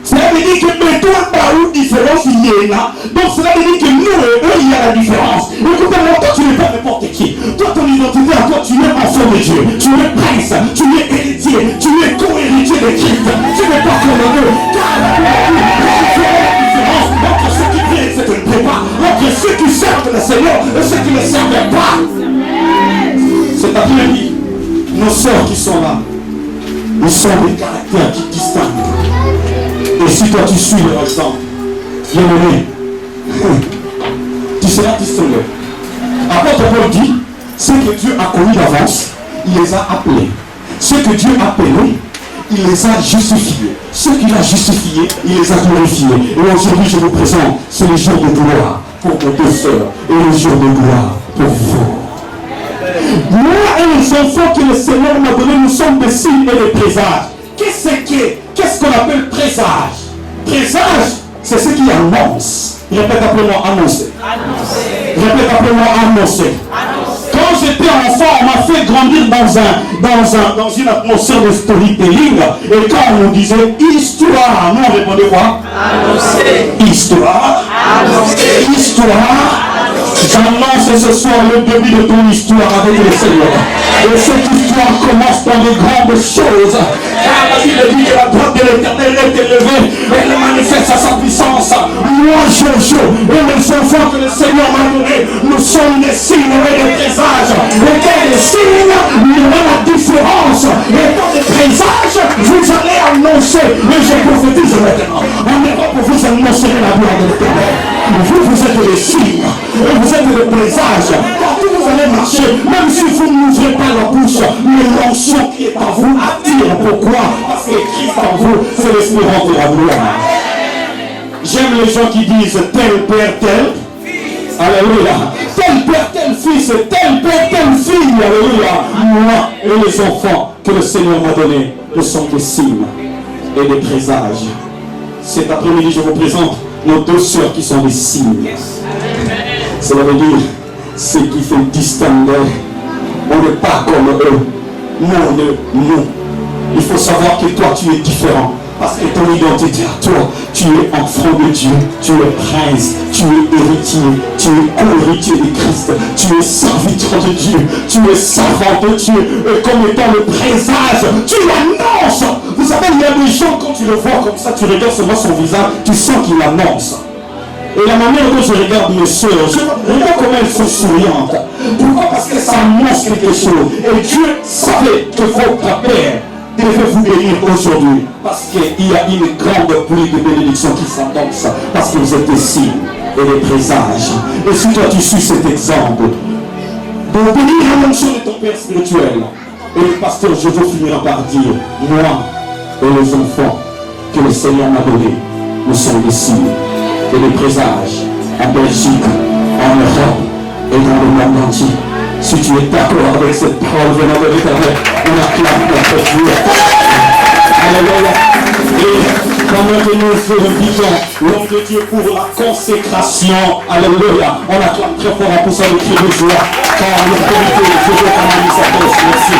Cela veut dire que de tout est bas ou différence il y en a. Donc cela veut dire que nous et eux, il y a la différence. Écoutez-moi, toi tu n'es pas n'importe qui. Toi, ton identité à toi, tu es enfant de Dieu. Tu es prince, tu es héritier, tu es co-héritier de Christ. Tu n'es pas comme eux. Car la différence entre ceux qui prient et ceux qui ne prient pas, entre ceux qui servent le Seigneur et ceux qui ne servent pas. Cet après-midi, nos sœurs qui sont là, ils sont des caractères qui distinguent. Et si toi tu suis leur exemple, bien aimé, tu seras distingué. Apôtre Paul dit, ce que Dieu a connu d'avance, il les a appelés. Ce que Dieu a appelé, il les a justifiés. Ce qu'il a justifié, il les a glorifiés. Et aujourd'hui, je vous présente, c'est le jour de gloire pour nos deux sœurs et le jour de gloire pour vous. Moi et les enfants que le Seigneur m'a donné, nous sommes des signes et des présages. Qu'est-ce qu'on appelle présage? Présage, c'est ce qui annonce. Répète après moi, annoncer. Répète après moi, annoncer. Quand j'étais enfant, on m'a fait grandir dans une atmosphère de storytelling. Et quand on nous disait histoire, nous on répondait quoi? Annoncer. Histoire. Annoncer. Histoire. J'annonce ce soir le début de ton histoire avec le Seigneur. Et cette histoire commence dans de grandes choses. Car la Bible dit que la droite de l'Éternel est élevée. Elle manifeste sa puissance. Moi, Jojo, et les enfants que le Seigneur m'a donnés, nous sommes des signes et des présages. Et dans les signes, il y aura la différence. Et dans les présages, vous allez annoncer. Et je prophétise maintenant. En Europe, vous annoncerez la gloire de l'Éternel. Vous êtes des signes. Et vous êtes des présages. Partout vous allez marcher, même si vous n'ouvrez pas la bouche, mais l'onction qui est en vous attire. Pourquoi? Parce que Christ en vous, c'est l'espérance de la gloire. J'aime les gens qui disent tel père, tel. Alléluia. Tel père, tel fils, tel père, telle fille. Alléluia. Moi et les enfants que le Seigneur m'a donnés, nous sommes des signes et des présages. Cet après-midi, je vous présente nos deux sœurs qui sont des signes. Cela veut dire ce qui fait distinguer. On n'est pas comme eux. Nous. Il faut savoir que toi, tu es différent. Parce que ton identité à toi, tu es enfant de Dieu, tu es prince, tu es héritier, tu es co-héritier de Christ, tu es serviteur de Dieu, tu es servant de Dieu, et comme étant le présage, tu l'annonces. Vous savez, il y a des gens, quand tu le vois comme ça, tu regardes seulement son visage, tu sens qu'il annonce. Et la manière dont je regarde mes soeurs, je regarde comment elles sont souriantes. Pourquoi? Parce que ça annonce quelque chose. Et Dieu savait que votre Père devait vous bénir aujourd'hui. Parce qu'il y a une grande pluie de bénédiction qui s'annonce. Parce que vous êtes des signes et des présages. Et si toi tu suis cet exemple, de bénir la mention de ton Père spirituel. Et le pasteur, je veux finir par dire, moi et les enfants que le Seigneur m'a donnés, nous sommes des signes et des présages en Belgique, en Europe et dans le monde entier. Si tu es d'accord avec cette parole venant de l'Éternel, on acclame notre Dieu. Alléluia. Et pendant que nous invitons l'homme de Dieu pour la consécration, alléluia, on acclame très fort en poussant le cri de joie, car l'autorité de Dieu est en sa force. Merci.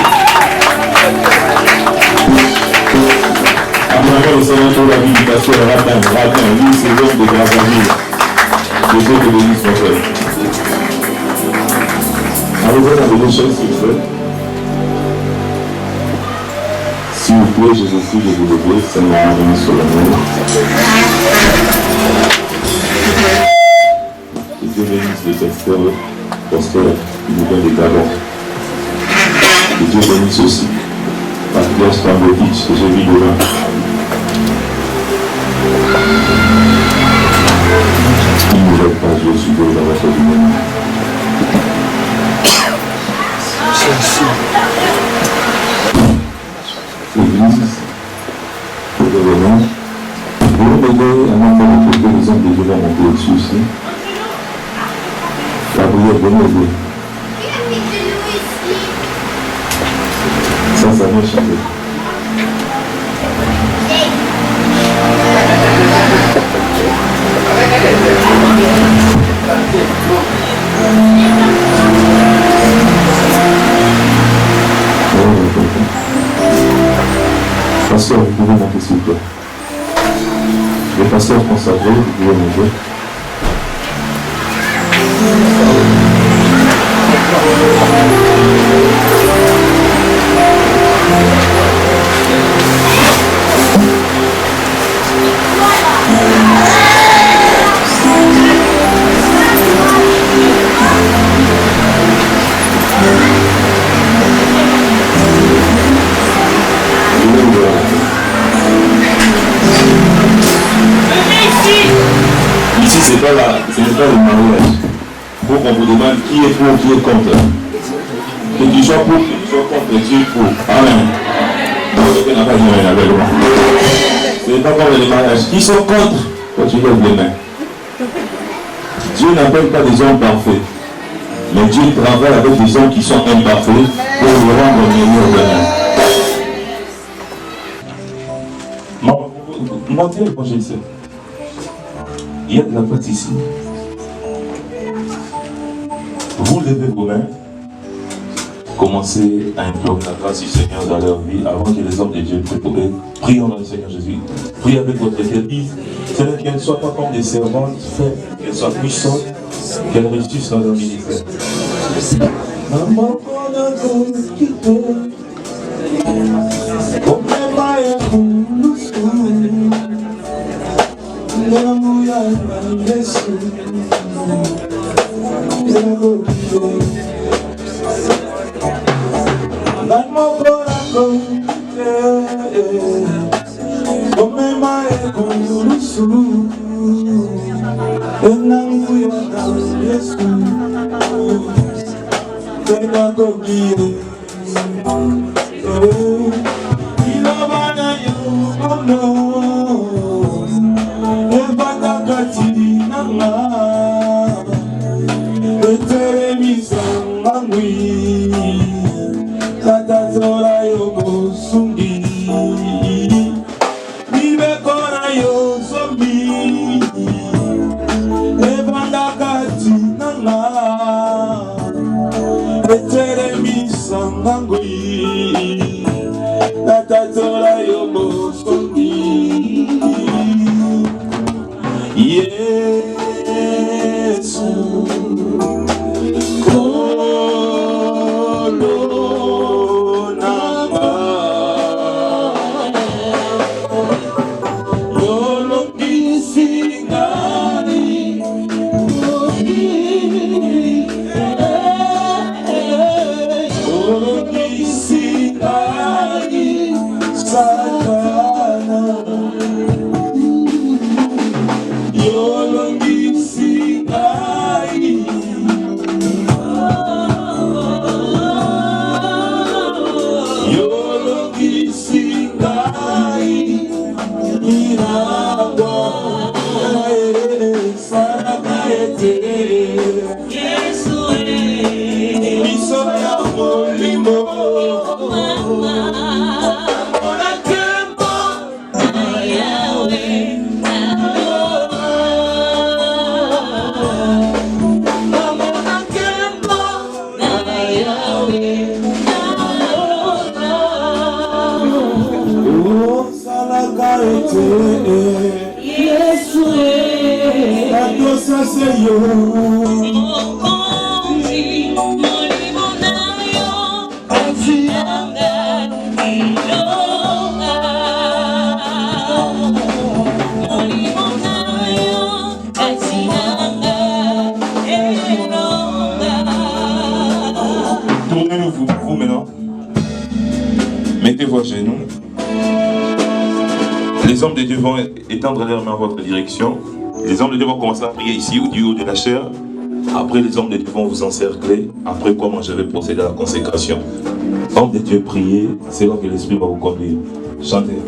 Après le Seigneur pour la visitation, Ratin, lui c'est l'homme de Brazzaville. Que Dieu te bénisse mon frère. Allez-vous dans les échelles s'il vous plaît. S'il vous plaît, je vous prie de vous lever, Seigneur m'a béni sur le monde. Que Dieu bénisse le pasteur Prosper qui nous donne des talents. Que Dieu bénisse aussi Pasteur Stambovic que j'ai mis devant. Il ne nous aide pas, Dieu, sur Dieu dans votre vie. L'église, pour le renom, vous m'aider à m'entendre que les hommes de Dieu vont monter au-dessus aussi. Gabriel, vous m'aider. Ça vient changer. Pasteur, vous pouvez monter s'il vous plaît. Les pasteurs consacrés, vous pouvez monter. Ici, ce n'est pas le mariage. Il faut qu'on vous demande qui est pour, qui est contre. Que tu sois pour, que tu sois contre, tu es pour. Amen. Ce n'est pas comme les mariages. Qui sont contre, quand tu lèves les mains. Dieu n'appelle pas des hommes parfaits. Mais Dieu travaille avec des hommes qui sont imparfaits pour le rendre meilleur demain. Montez le projet ici. Il y a de la place ici. Vous levez vos mains. Commencez à implorer la grâce du Seigneur dans leur vie avant que les hommes de Dieu prient pour eux. Prions dans le Seigneur Jésus. Priez avec votre cœur. Seigneur, qu'elles ne soient pas comme des servantes faibles, qu'elles soient puissantes, qu'elles réussissent dans leur ministère. Tournez-vous maintenant. Mettez-vous à genoux. Les hommes de Dieu vont étendre leurs mains en votre direction. Les hommes de Dieu vont commencer à prier ici, du haut de la chair. Après, les hommes de Dieu vont vous encercler. Après quoi, moi, je vais procéder à la consécration. Hommes de Dieu, priez. C'est là que l'Esprit va vous conduire. Chantez.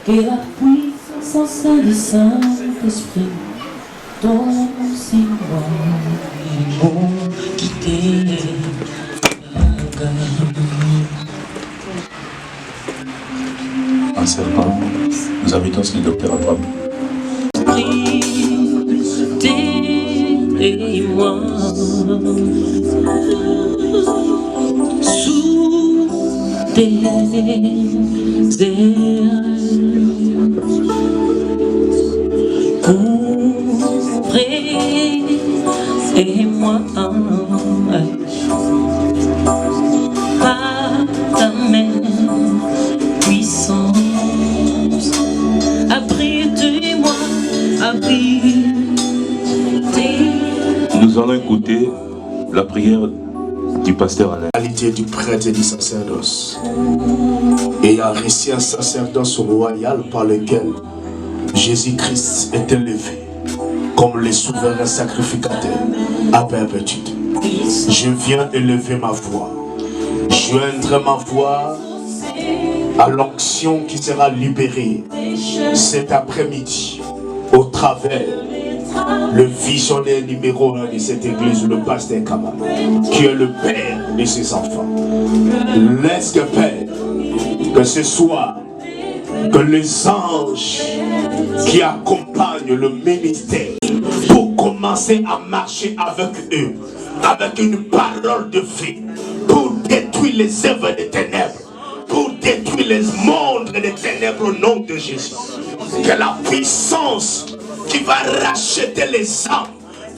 Que la puissance sein du Saint-Esprit tombe si moi pour quitter mon cœur. En serpent, nous invitons le docteur à toi. Aidez-moi sous tes ailes. Ouvrez-moi par ta main puissante. Abritez-moi, abritez. Nous allons écouter la prière du pasteur Alain. La qualité du prêtre et du sacerdoce. Et a reçu un sacerdoce royal par lequel Jésus-Christ est élevé comme le souverain sacrificateur à perpétuité. Je viens élever ma voix. Joindre ma voix à l'onction qui sera libérée cet après-midi au travers le visionnaire numéro 1 de cette église, le pasteur Kama, qui est le père de ses enfants. Laisse que Père, que ce soit que les anges qui accompagnent le ministère pour commencer à marcher avec eux, avec une parole de vie, pour détruire les œuvres des ténèbres, pour détruire les mondes des ténèbres au nom de Jésus. Que la puissance qui va racheter les âmes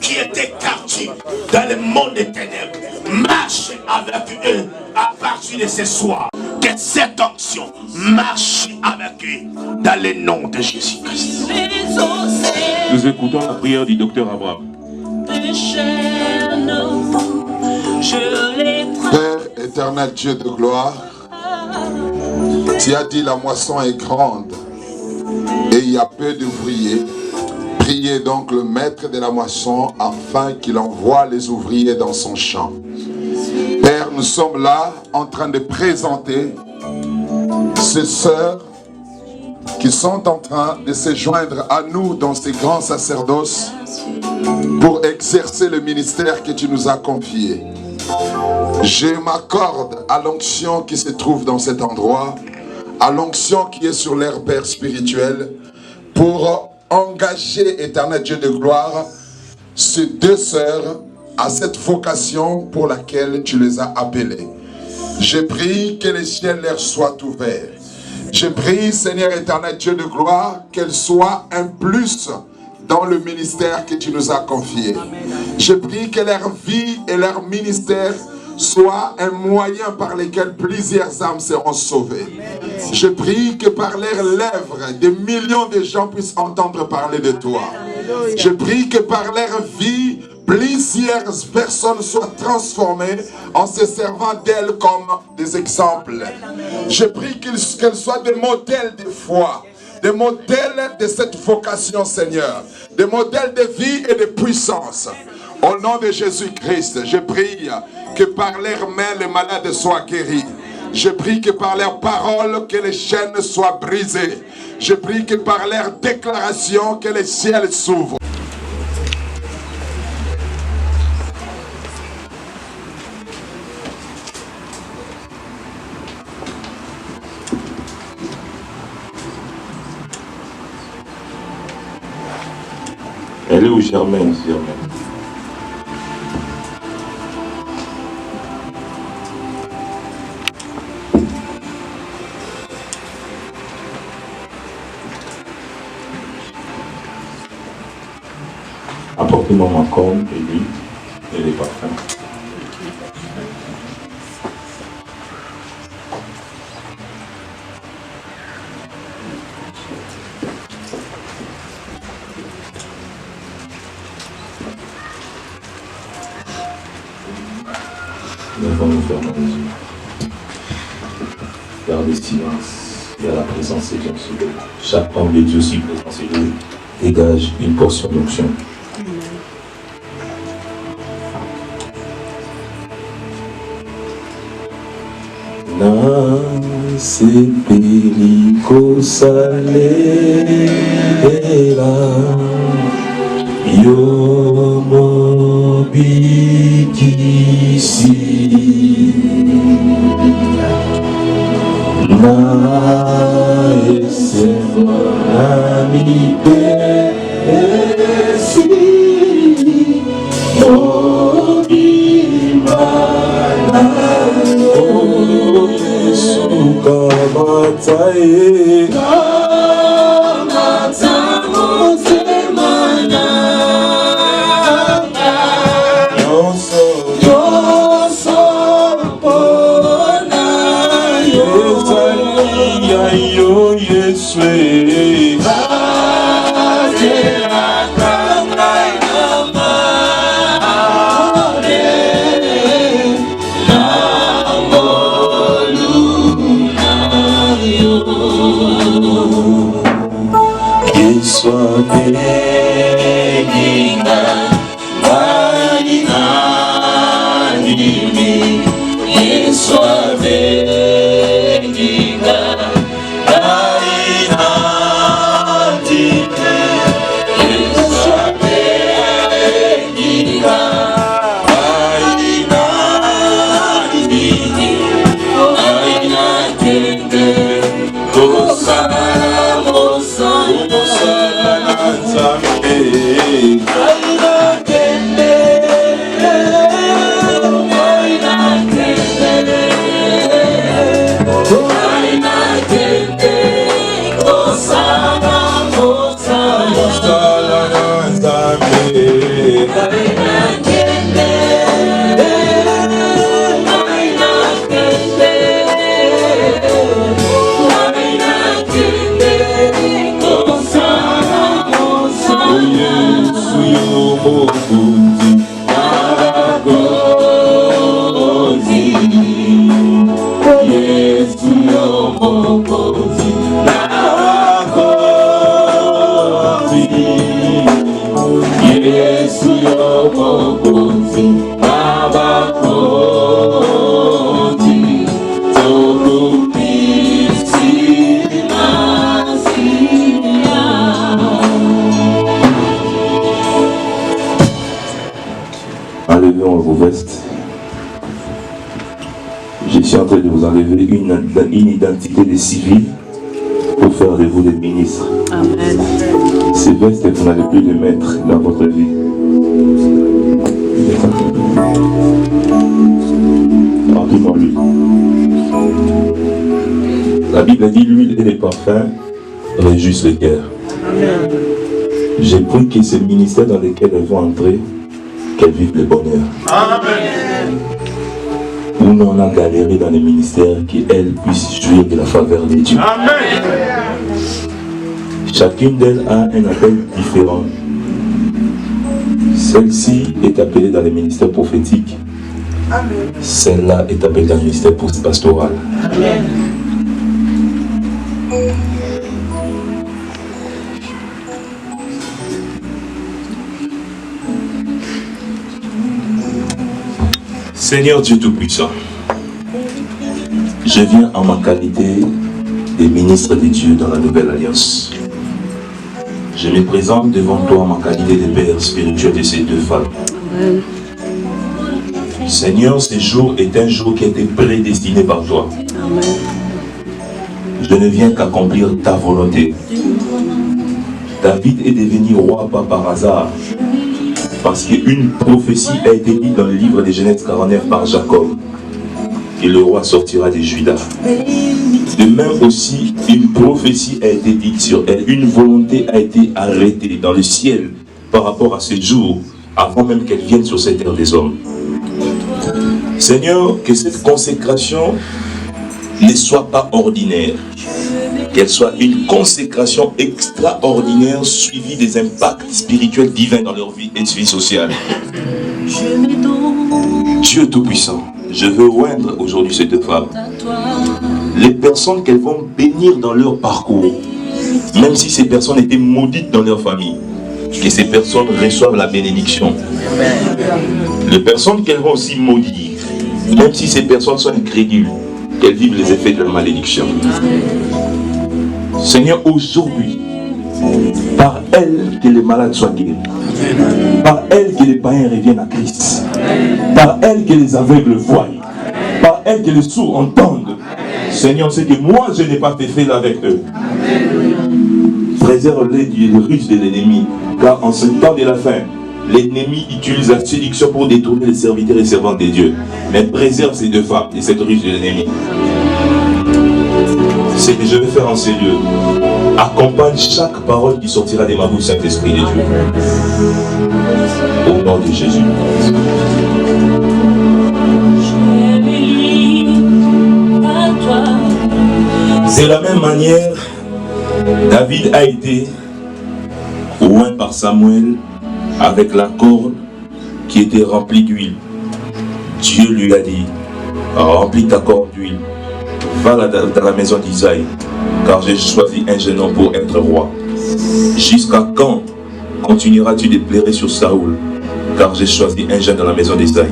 qui étaient captives dans le monde des ténèbres marche avec eux à partir de ce soir. Que cette onction marche avec eux dans le nom de Jésus-Christ. Nous écoutons la prière du docteur Abraham. Père éternel, Dieu de gloire, tu as dit la moisson est grande et il y a peu d'ouvriers. Priez donc le maître de la moisson afin qu'il envoie les ouvriers dans son champ. Père, nous sommes là en train de présenter ces sœurs qui sont en train de se joindre à nous dans ces grands sacerdoces pour exercer le ministère que tu nous as confié. Je m'accorde à l'onction qui se trouve dans cet endroit, à l'onction qui est sur leur père spirituel, pour engager, éternel Dieu de gloire, ces deux sœurs à cette vocation pour laquelle tu les as appelées. Je prie que les ciels leur soient ouverts. Je prie, Seigneur éternel Dieu de gloire, qu'elles soient un plus dans le ministère que tu nous as confié. Je prie que leur vie et leur ministère soient un moyen par lequel plusieurs âmes seront sauvées. Je prie que par leurs lèvres, des millions de gens puissent entendre parler de toi. Je prie que par leur vie, plusieurs personnes soient transformées en se servant d'elles comme des exemples. Je prie qu'elles soient des modèles de foi, des modèles de cette vocation, Seigneur, des modèles de vie et de puissance. Au nom de Jésus-Christ, je prie que par leurs mains, les malades soient guéris. Je prie que par leurs paroles, que les chaînes soient brisées. Je prie que par leurs déclarations, que les ciels s'ouvrent. Elle est où Germaine, Germaine? Apportez-moi ma corne et l'huile et les parfums. Nous allons nous fermer les yeux. Gardez silence. Il y a la présence de Dieu sur nous. Chaque homme de Dieu aussi présent sur nous dégage une portion d'onction. Nase peliko salela yo mobikisi na esengo na mipesi obimana Kamatae Kamatamotemana Yoso Pona Yosalia Yo Yeswe Vazela Kamai Namare Swami vous enlevez une identité de civil pour faire de vous des ministres. Amen. Ces vestes, vous n'allez plus les mettre dans votre vie. Remplis-moi l'huile. La Bible dit l'huile et les parfums réjouissent le cœur. J'ai pris que ces ministères dans lesquels elles vont entrer, qu'elles vivent le bonheur. Amen. Où nous on a galéré dans les ministères, qu'elles puissent jouir de la faveur de Dieu. Amen. Chacune d'elles a un appel différent. Celle-ci est appelée dans les ministères prophétiques. Celle-là est appelée dans le ministère pastoral. Amen. Seigneur Dieu Tout-Puissant, je viens en ma qualité de ministre de Dieu dans la Nouvelle Alliance. Je me présente devant toi en ma qualité de père spirituel de ces deux femmes. Amen. Seigneur, ce jour est un jour qui a été prédestiné par toi. Amen. Je ne viens qu'accomplir ta volonté. David est devenu roi pas par hasard, parce qu'une prophétie a été dite dans le livre de Genèse 49 par Jacob, et le roi sortira de Juda. De même aussi, une prophétie a été dite sur elle, une volonté a été arrêtée dans le ciel par rapport à ce jour, avant même qu'elle vienne sur cette terre des hommes. Seigneur, que cette consécration ne soit pas ordinaire, qu'elle soit une consécration extraordinaire suivie des impacts spirituels divins dans leur vie et vie sociale. Dieu Tout-Puissant, je veux oindre aujourd'hui ces deux femmes. Les personnes qu'elles vont bénir dans leur parcours, même si ces personnes étaient maudites dans leur famille, que ces personnes reçoivent la bénédiction. Les personnes qu'elles vont aussi maudire, même si ces personnes sont incrédules, qu'elles vivent les effets de la malédiction. Seigneur, aujourd'hui, par elles que les malades soient guéris, par elles que les païens reviennent à Christ, par elles que les aveugles voient, par elles que les sourds entendent. Seigneur, c'est que moi je n'ai pas fait là avec eux. Préserve-les du ruse de l'ennemi, car en ce temps de la fin, l'ennemi utilise la séduction pour détourner les serviteurs et servantes de Dieu. Mais préserve ces deux femmes de cette ruse de l'ennemi. C'est que je vais faire en ces lieux. Accompagne chaque parole qui sortira de ma bouche, Saint-Esprit de Dieu. Au nom de Jésus. De la même manière, David a été oint par Samuel avec la corde qui était remplie d'huile. Dieu lui a dit, remplis ta corde d'huile, va dans la maison d'Isaïe, car j'ai choisi un jeune homme pour être roi. Jusqu'à quand continueras-tu de pleurer sur Saoul, car j'ai choisi un jeune dans la maison d'Isaïe.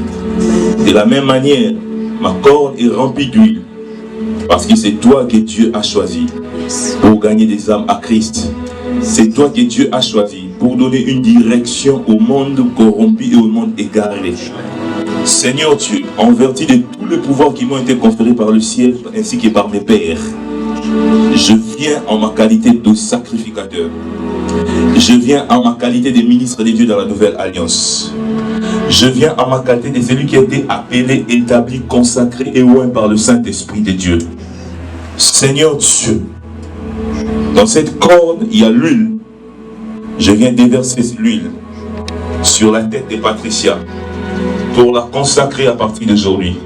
De la même manière, ma corde est remplie d'huile, parce que c'est toi que Dieu a choisi pour gagner des âmes à Christ. C'est toi que Dieu a choisi pour donner une direction au monde corrompu et au monde égaré. Seigneur Dieu, en vertu de tous les pouvoirs qui m'ont été conférés par le ciel ainsi que par mes pères, je viens en ma qualité de sacrificateur. Je viens en ma qualité de ministre de Dieu dans la Nouvelle Alliance. Je viens en ma qualité de celui qui a été appelé, établi, consacré et oint par le Saint-Esprit de Dieu. Seigneur Dieu, dans cette corde, il y a l'huile. Je viens déverser l'huile sur la tête de Patricia pour la consacrer à partir d'aujourd'hui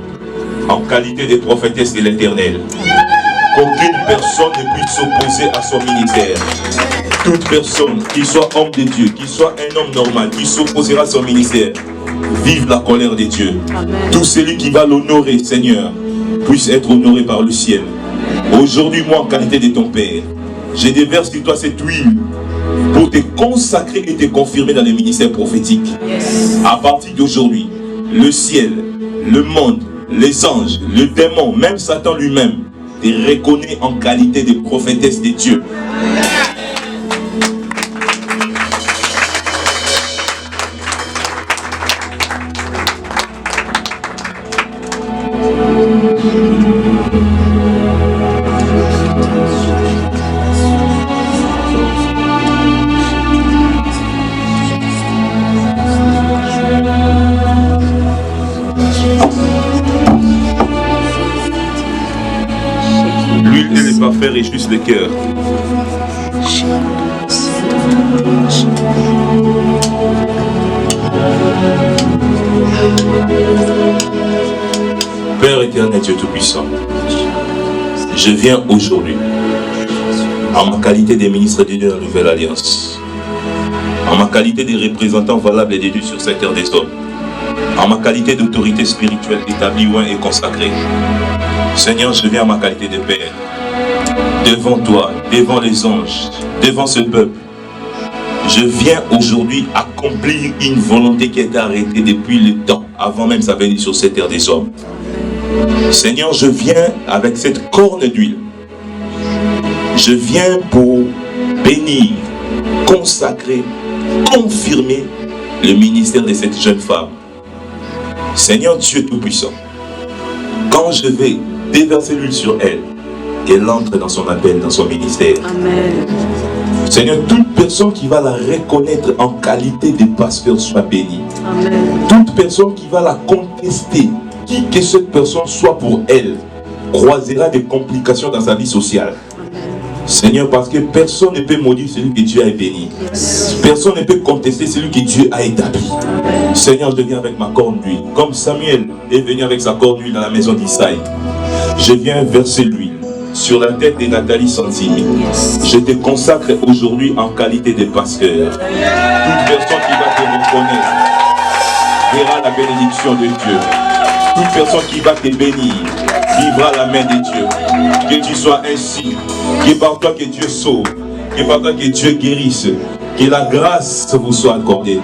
en qualité de prophétesse de l'Éternel. Qu'aucune personne ne puisse s'opposer à son ministère. Toute personne, qui soit homme de Dieu, qui soit un homme normal, qui s'opposera à son ministère, vive la colère de Dieu. Amen. Tout celui qui va l'honorer, Seigneur, puisse être honoré par le ciel. Aujourd'hui, moi, en qualité de ton Père, je déverse sur toi cette huile pour te consacrer et te confirmer dans les ministères prophétiques. Yes. À partir d'aujourd'hui, le ciel, le monde, les anges, le démon, même Satan lui-même, te reconnaît en qualité de prophétesse de Dieu. L'huile et les parfums réjouissent le cœur. Père éternel, Dieu Tout-Puissant, je viens aujourd'hui, en ma qualité de ministre de Dieu de la Nouvelle Alliance, en ma qualité de représentant valable de Dieu sur cette terre des hommes, en ma qualité d'autorité spirituelle établie, loin et consacrée. Seigneur, je viens en ma qualité de Père, devant toi, devant les anges, devant ce peuple. Je viens aujourd'hui accomplir une volonté qui a été arrêtée depuis le temps, avant même sa venue sur cette terre des hommes. Seigneur, je viens avec cette corne d'huile. Je viens pour bénir, consacrer, confirmer le ministère de cette jeune femme. Seigneur Dieu Tout-Puissant, quand je vais déverser l'huile sur elle, qu'elle entre dans son appel, dans son ministère. Amen. Seigneur, toute personne qui va la reconnaître en qualité de pasteur soit bénie. Amen. Toute personne qui va la contester, qui que cette personne soit pour elle, croisera des complications dans sa vie sociale. Seigneur, parce que personne ne peut maudire celui que Dieu a béni. Personne ne peut contester celui que Dieu a établi. Seigneur, je viens avec ma corne d'huile. Comme Samuel est venu avec sa corne d'huile dans la maison d'Isaïe. Je viens verser l'huile sur la tête de Nathalie Santini. Je te consacre aujourd'hui en qualité de pasteur. Toute personne qui va te reconnaître verra la bénédiction de Dieu. Toute personne qui va te bénir vivra la main de Dieu. Que tu sois ainsi. Que par toi que Dieu sauve. Que par toi que Dieu guérisse. Que la grâce vous soit accordée.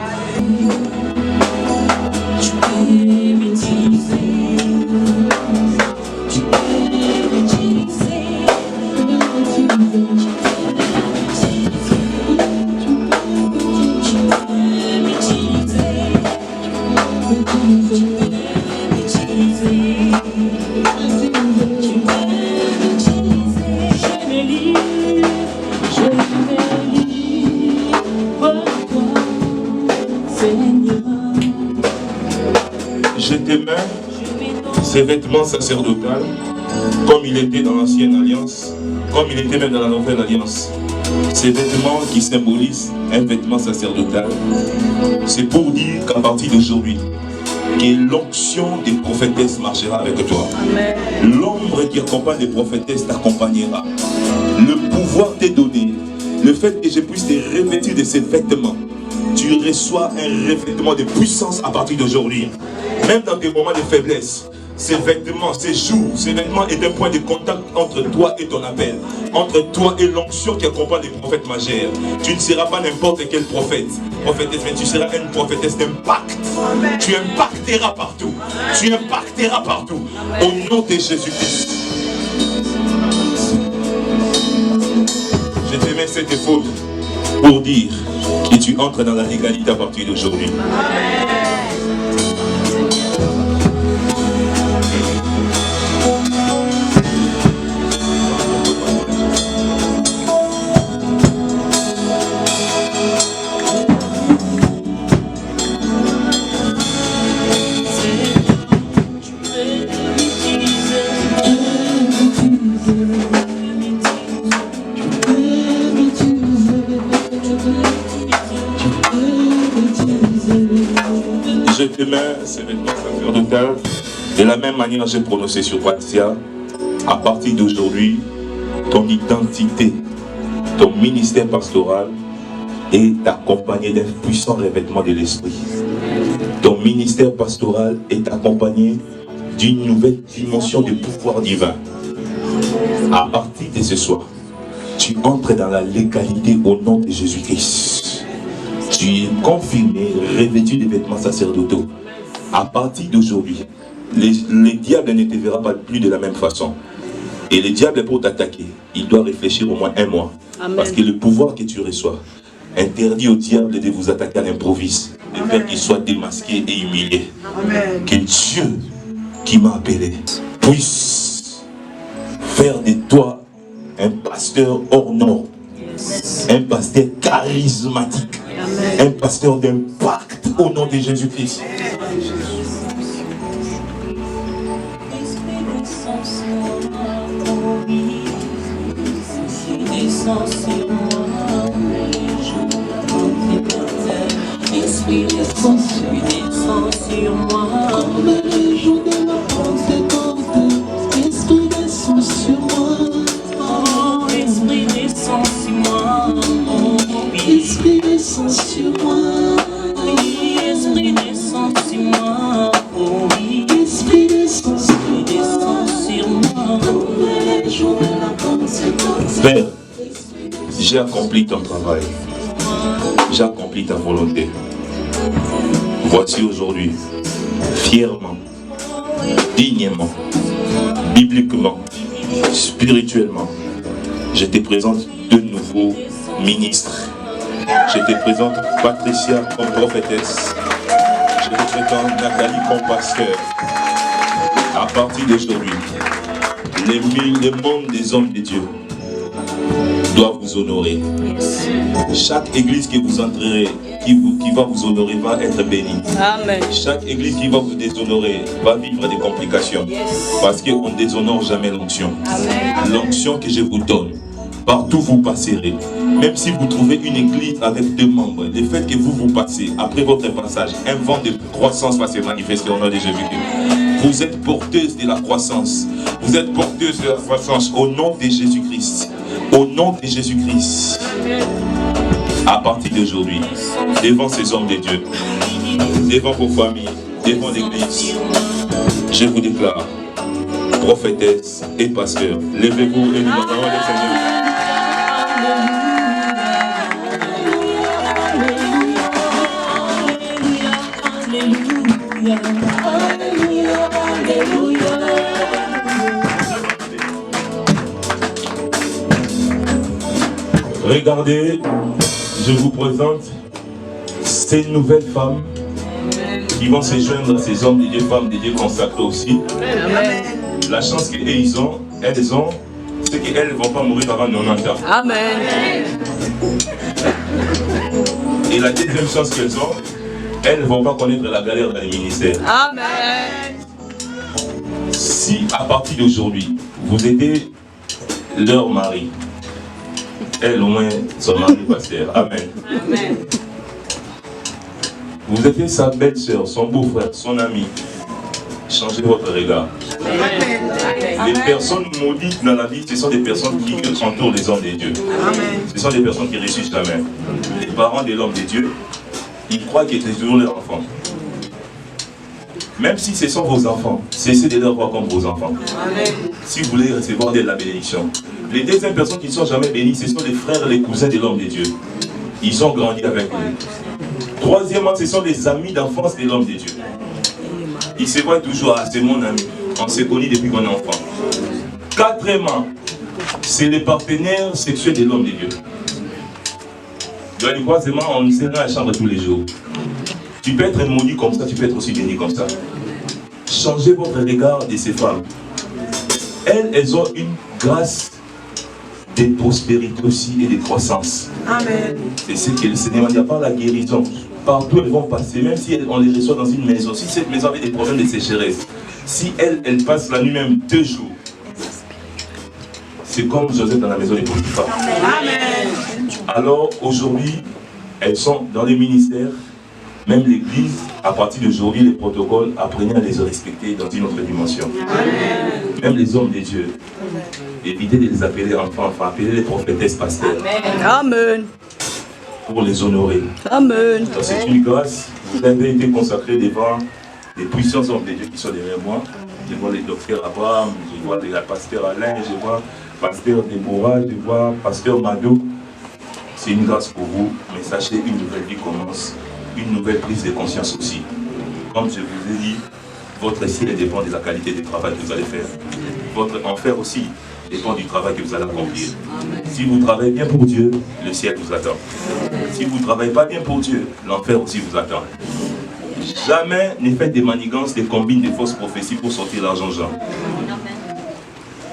Ces vêtements sacerdotaux, comme il était dans l'ancienne alliance, comme il était même dans la nouvelle alliance. Ces vêtements qui symbolisent un vêtement sacerdotal, c'est pour dire qu'à partir d'aujourd'hui, que l'onction des prophétesses marchera avec toi. L'ombre qui accompagne les prophétesses t'accompagnera. Le pouvoir t'est donné. Le fait que je puisse te revêtir de ces vêtements, tu reçois un revêtement de puissance à partir d'aujourd'hui. Même dans des moments de faiblesse, ces vêtements, ces jours, ces vêtements est un point de contact entre toi et ton appel, entre toi et l'onction qui accompagne les prophètes majeurs. Tu ne seras pas n'importe quel prophétesse, mais tu seras une prophétesse d'impact. Tu impacteras partout. Tu impacteras partout. Au nom de Jésus-Christ. Je te mets cette faute pour dire que tu entres dans la légalité à partir d'aujourd'hui. Je te mets ces vêtements sacerdotaux. De la même manière, j'ai prononcé sur Patricia, à partir d'aujourd'hui, ton identité, ton ministère pastoral est accompagné d'un puissant revêtement de l'esprit. Ton ministère pastoral est accompagné d'une nouvelle dimension de pouvoir divin. À partir de ce soir, tu entres dans la légalité au nom de Jésus-Christ. Tu es confirmé, revêtu des vêtements sacerdotaux. À partir d'aujourd'hui, les diables ne te verront pas plus de la même façon. Et le diable, pour t'attaquer, il doit réfléchir au moins un mois. Amen. Parce que le pouvoir que tu reçois interdit au diable de vous attaquer à l'improviste, de faire qu'il soit démasqué et humilié. Amen. Que Dieu, qui m'a appelé, puisse faire de toi un pasteur hors norme, un pasteur charismatique, un pasteur d'impact au nom de Jésus-Christ. descends sur moi. Esprit descends sur moi. Comme les jours de la Pentecôte, Esprit descend sur moi. Oh, Esprit descend sur moi. Oh, oui. Esprit descend sur moi. Oui, Esprit descend sur moi. Oh, oui. Esprit descend sur moi. Comme les jours de la Pentecôte. Père, j'ai accompli ton travail. J'ai accompli ta volonté. Voici aujourd'hui, fièrement, dignement, bibliquement, spirituellement, je te présente de nouveaux ministres. Je te présente Patricia comme prophétesse. Je te présente Nathalie comme pasteur. À partir d'aujourd'hui, les membres des hommes de Dieu doivent vous honorer. Chaque église que vous entrerez, qui va vous honorer, va être bénie. Amen. Chaque église qui va vous déshonorer va vivre des complications. Parce qu'on ne déshonore jamais l'onction. L'onction que je vous donne, partout vous passerez. Même si vous trouvez une église avec 2 membres, le fait que vous passez, après votre passage, un vent de croissance va se manifester au nom de Jésus-Christ. Vous êtes porteuse de la croissance. Vous êtes porteuse de la croissance au nom de Jésus-Christ. Au nom de Jésus-Christ. À partir d'aujourd'hui, devant ces hommes de Dieu, devant vos familles, devant l'église, je vous déclare, prophétesse et pasteur, levez-vous et nous adorons le Seigneur. Regardez, je vous présente ces nouvelles femmes qui vont se joindre à ces hommes de Dieu, femmes de Dieu consacrés aussi. Amen. La chance qu'elles ont, c'est qu'elles ne vont pas mourir avant 90 ans. Amen. Et la deuxième chance qu'elles ont, elles ne vont pas connaître la galère dans les ministères. Amen. Si à partir d'aujourd'hui, vous aidez leur mari, elle au moins son mari pasteur. Amen. Amen. Vous aidez sa belle-sœur, son beau-frère, son ami. Changez votre regard. Amen. Les personnes maudites dans la vie, ce sont des personnes qui entourent les hommes de Dieu. Amen. Ce sont des personnes qui réussissent jamais. Les parents de l'homme de Dieu, ils croient qu'ils sont toujours leurs enfants. Même si ce sont vos enfants, cessez de les voir comme vos enfants. Amen. Si vous voulez recevoir de la bénédiction. Les deuxièmes personnes qui ne sont jamais bénies, ce sont les frères et les cousins de l'homme de Dieu. Ils ont grandi avec lui. Troisièmement, ce sont les amis d'enfance de l'homme de Dieu. Ils se voient toujours, c'est mon ami. On s'est connus depuis qu'on est enfant. Quatrièmement, c'est les partenaires sexuels de l'homme de Dieu. Dans les croisements, on sert dans la chambre tous les jours. Tu peux être maudit comme ça, tu peux être aussi béni comme ça. Changez votre regard de ces femmes. Elles ont une grâce de prospérité aussi et de croissance. Amen. C'est ce qu'elles se demandent. Il n'y a pas la guérison. Partout elles vont passer, même si on les reçoit dans une maison. Si cette maison avait des problèmes de sécheresse, si elles passent la nuit même 2 jours, c'est comme Joseph dans la maison des Potiphar. Amen. Alors aujourd'hui, elles sont dans les ministères, même l'église, à partir d'aujourd'hui, les protocoles, apprenez à les respecter dans une autre dimension. Amen. Même les hommes de Dieu, évitez de les appeler enfants, appelez les prophétesses pasteurs. Amen. Pour les honorer. Amen. C'est une grâce. Vous avez été consacré devant les puissants hommes de Dieu qui sont derrière moi. Je vois les docteurs Abraham, je vois le pasteur Alain, je vois pasteur Déborah, je vois pasteur Mado. C'est une grâce pour vous, mais sachez une nouvelle vie commence, une nouvelle prise de conscience aussi. Comme je vous ai dit, votre ciel dépend de la qualité du travail que vous allez faire. Votre enfer aussi dépend du travail que vous allez accomplir. Si vous travaillez bien pour Dieu, le ciel vous attend. Si vous ne travaillez pas bien pour Dieu, l'enfer aussi vous attend. Jamais ne faites des manigances, des combines, des fausses prophéties pour sortir l'argent Jean.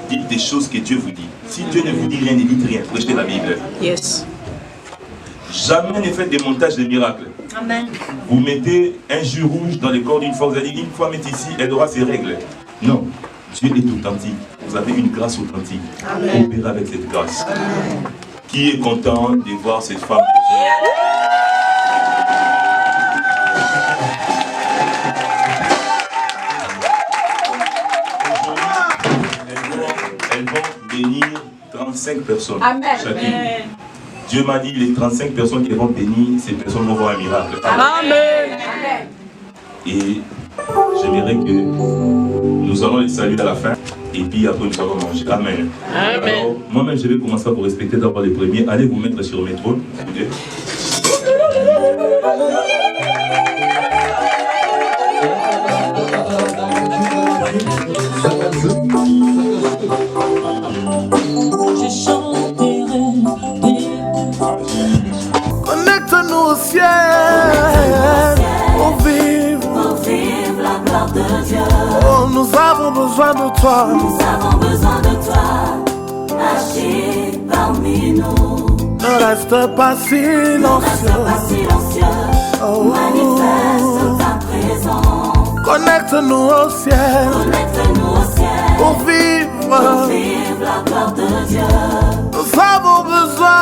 Dites des choses que Dieu vous dit. Si Dieu ne vous dit rien, ne dites rien. Prêchez la Bible. Yes. Jamais ne faites des montages de miracles. Amen. Vous mettez un jus rouge dans le corps d'une fois, vous allez dire une fois mettre ici, elle aura ses règles. Non, Dieu est authentique. Vous avez une grâce authentique. Opérez avec cette grâce. Amen. Qui est content de voir cette femme? Elles vont bénir 35 personnes. Amen. Chacune. Dieu m'a dit, les 35 personnes qui vont bénir, ces personnes vont voir un miracle. Amen. Et j'aimerais que nous allons les saluer à la fin. Et puis après nous allons manger. Amen. Amen. Alors, moi-même, je vais commencer par respecter d'abord les premiers. Allez vous mettre sur mes trônes. Okay. Je chanterai Connecte-nous au ciel pour vivre la gloire de Dieu. Oh, nous avons besoin de toi. Nous avons besoin de toi. Agis parmi nous. Ne reste pas silencieux. Oh. Manifeste ta présence. Connecte-nous au ciel. Connecte-nous au ciel. Pour vivre la gloire de Dieu. Nous avons besoin